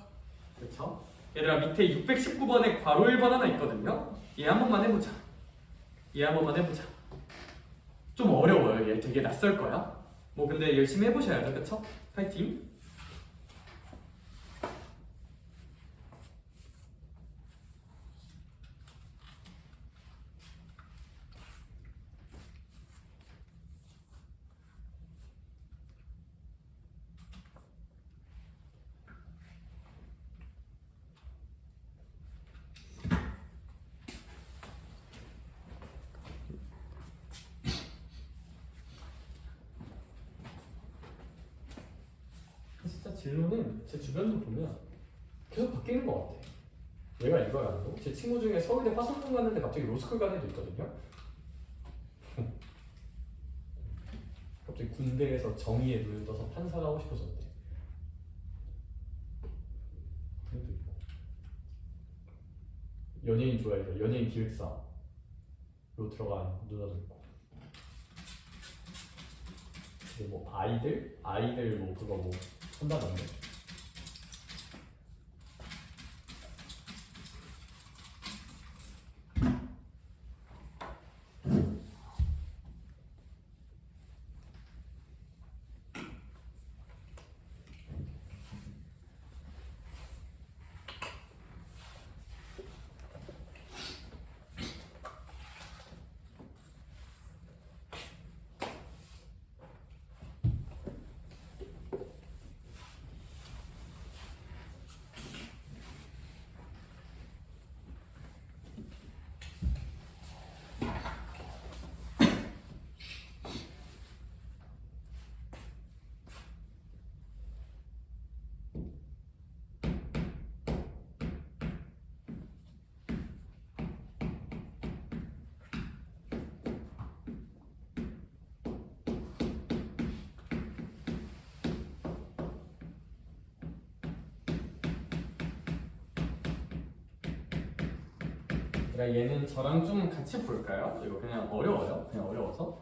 그렇죠? 얘들아 밑에 619번에 괄호 1번 하나 있거든요. 얘 한 번만 해보자. 좀 어려워요. 얘 되게 낯설 거야. 뭐 근데 열심히 해보셔야죠. 그쵸? 파이팅! 진로는 제 주변도 보면 계속 바뀌는 것 같아. 얘가 이걸 안 하고 제 친구 중에 서울대 화성대 갔는데 갑자기 로스쿨 간 애도 있거든요. 갑자기 군대에서 정의에 눈을 떠서 판사가 하고 싶어졌대. 그것도 있고. 연예인 좋아해서 연예인 기획사로 들어간 누나도 있고. 근데 뭐 아이들 뭐 그거 뭐 한다던데. 그러니까 얘는 저랑 좀 같이 볼까요? 이거 그냥 어려워요? 그냥 어려워서?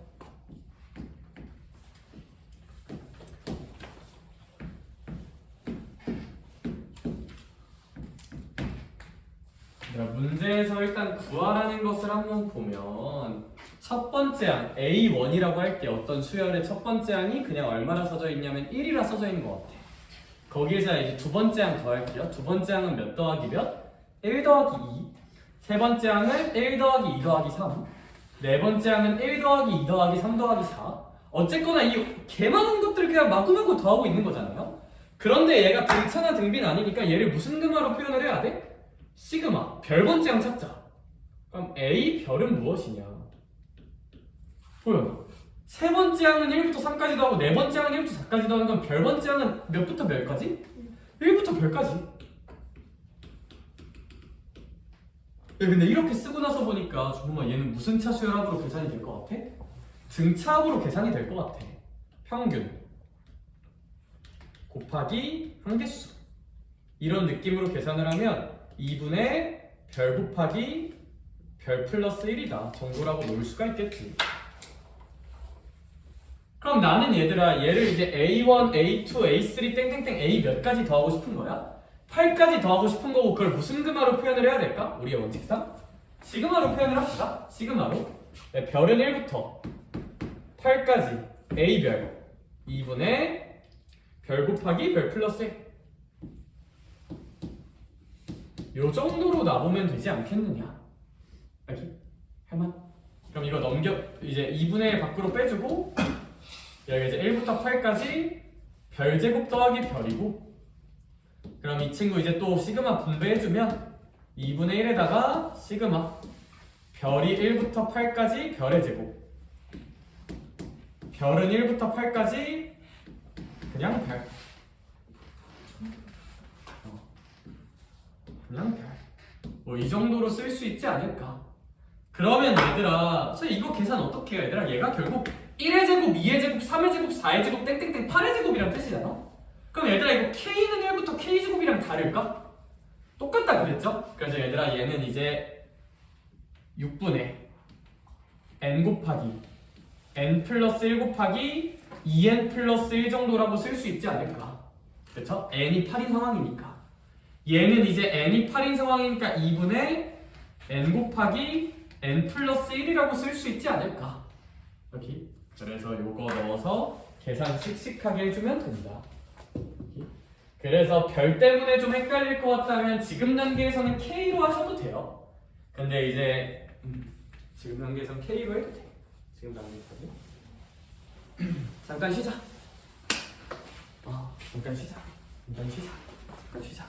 그러니까 문제에서 일단 구하라는 것을 한번 보면 첫 번째 항 A1이라고 할게. 어떤 수열의 첫 번째 항이 그냥 얼마나 써져 있냐면 1이라 써져 있는 것 같아. 거기에서 이제 두 번째 항 더할게요. 두 번째 항은 몇 더하기 몇? 1 더하기 2. 세 번째 항은 1 더하기 2 더하기 3. 네 번째 항은 1 더하기 2 더하기 3 더하기 4. 어쨌거나 이 개많은 것들을 그냥 마구마구 더하고 있는 거잖아요. 그런데 얘가 등차나 등비는 아니니까 얘를 무슨 금화로 표현을 해야 돼? 시그마. 별 번째 항 찾자. 그럼 A 별은 무엇이냐? 보여. 세 번째 항은 1부터 3까지도 하고 네 번째 항은 1부터 4까지도 하는 건 별 번째 항은 몇부터 몇까지? 1부터 별까지. 근데 이렇게 쓰고 나서 보니까 정말 얘는 무슨 차 수열합으로 계산이 될 것 같아? 등차합으로 계산이 될 것 같아. 평균 곱하기 한개수 이런 느낌으로 계산을 하면 2분의 별 곱하기 별 플러스 1이다 정도라고 놓을 수가 있겠지. 그럼 나는 얘들아 얘를 이제 A1, A2, A3 땡땡땡 A 몇 가지 더하고 싶은 거야? 8까지 더하고 싶은 거고 그걸 무슨 금화로 표현을 해야 될까? 우리의 원칙상 시그마로 표현을 합시다. 시그마로 네, 별은 1부터 8까지 A별 2분의 별 곱하기 별 플러스 1. 요 정도로 놔보면 되지 않겠느냐? 알지? 할만? 그럼 이거 넘겨 이제 2분의 1 밖으로 빼주고 여기 이제 1부터 8까지 별 제곱 더하기 별이고 그럼 이 친구 이제 또 시그마 분배해주면 2분의 1에다가 시그마 별이 1부터 8까지 별의 제곱 별은 1부터 8까지 그냥 별 그냥 별 뭐 이 정도로 쓸 수 있지 않을까. 그러면 얘들아 선생님 이거 계산 어떻게 해요 얘들아? 얘가 결국 1의 제곱, 2의 제곱, 3의 제곱, 4의 제곱, 땡땡땡 8의 제곱이란 뜻이잖아? 그럼 얘들아 이거 K는 1부터 K제곱이랑 다를까? 똑같다 그랬죠? 그래서 얘들아 얘는 이제 6분의 N 곱하기 N 플러스 1 곱하기 2N 플러스 1 정도라고 쓸 수 있지 않을까? 그쵸? N이 8인 상황이니까 얘는 이제 N이 8인 상황이니까 2분의 N 곱하기 N 플러스 1이라고 쓸 수 있지 않을까? 여기 그래서 요거 넣어서 계산 씩씩하게 해주면 된다. 그래서 별 때문에 좀 헷갈릴 것 같다면 지금 단계에서는 K로 하셔도 돼요. 근데 이제 지금 단계에서는 K로 해도 돼. 지금 단계에서는 잠깐 쉬자. 잠깐 쉬자. 잠깐 쉬자. 잠깐 쉬자.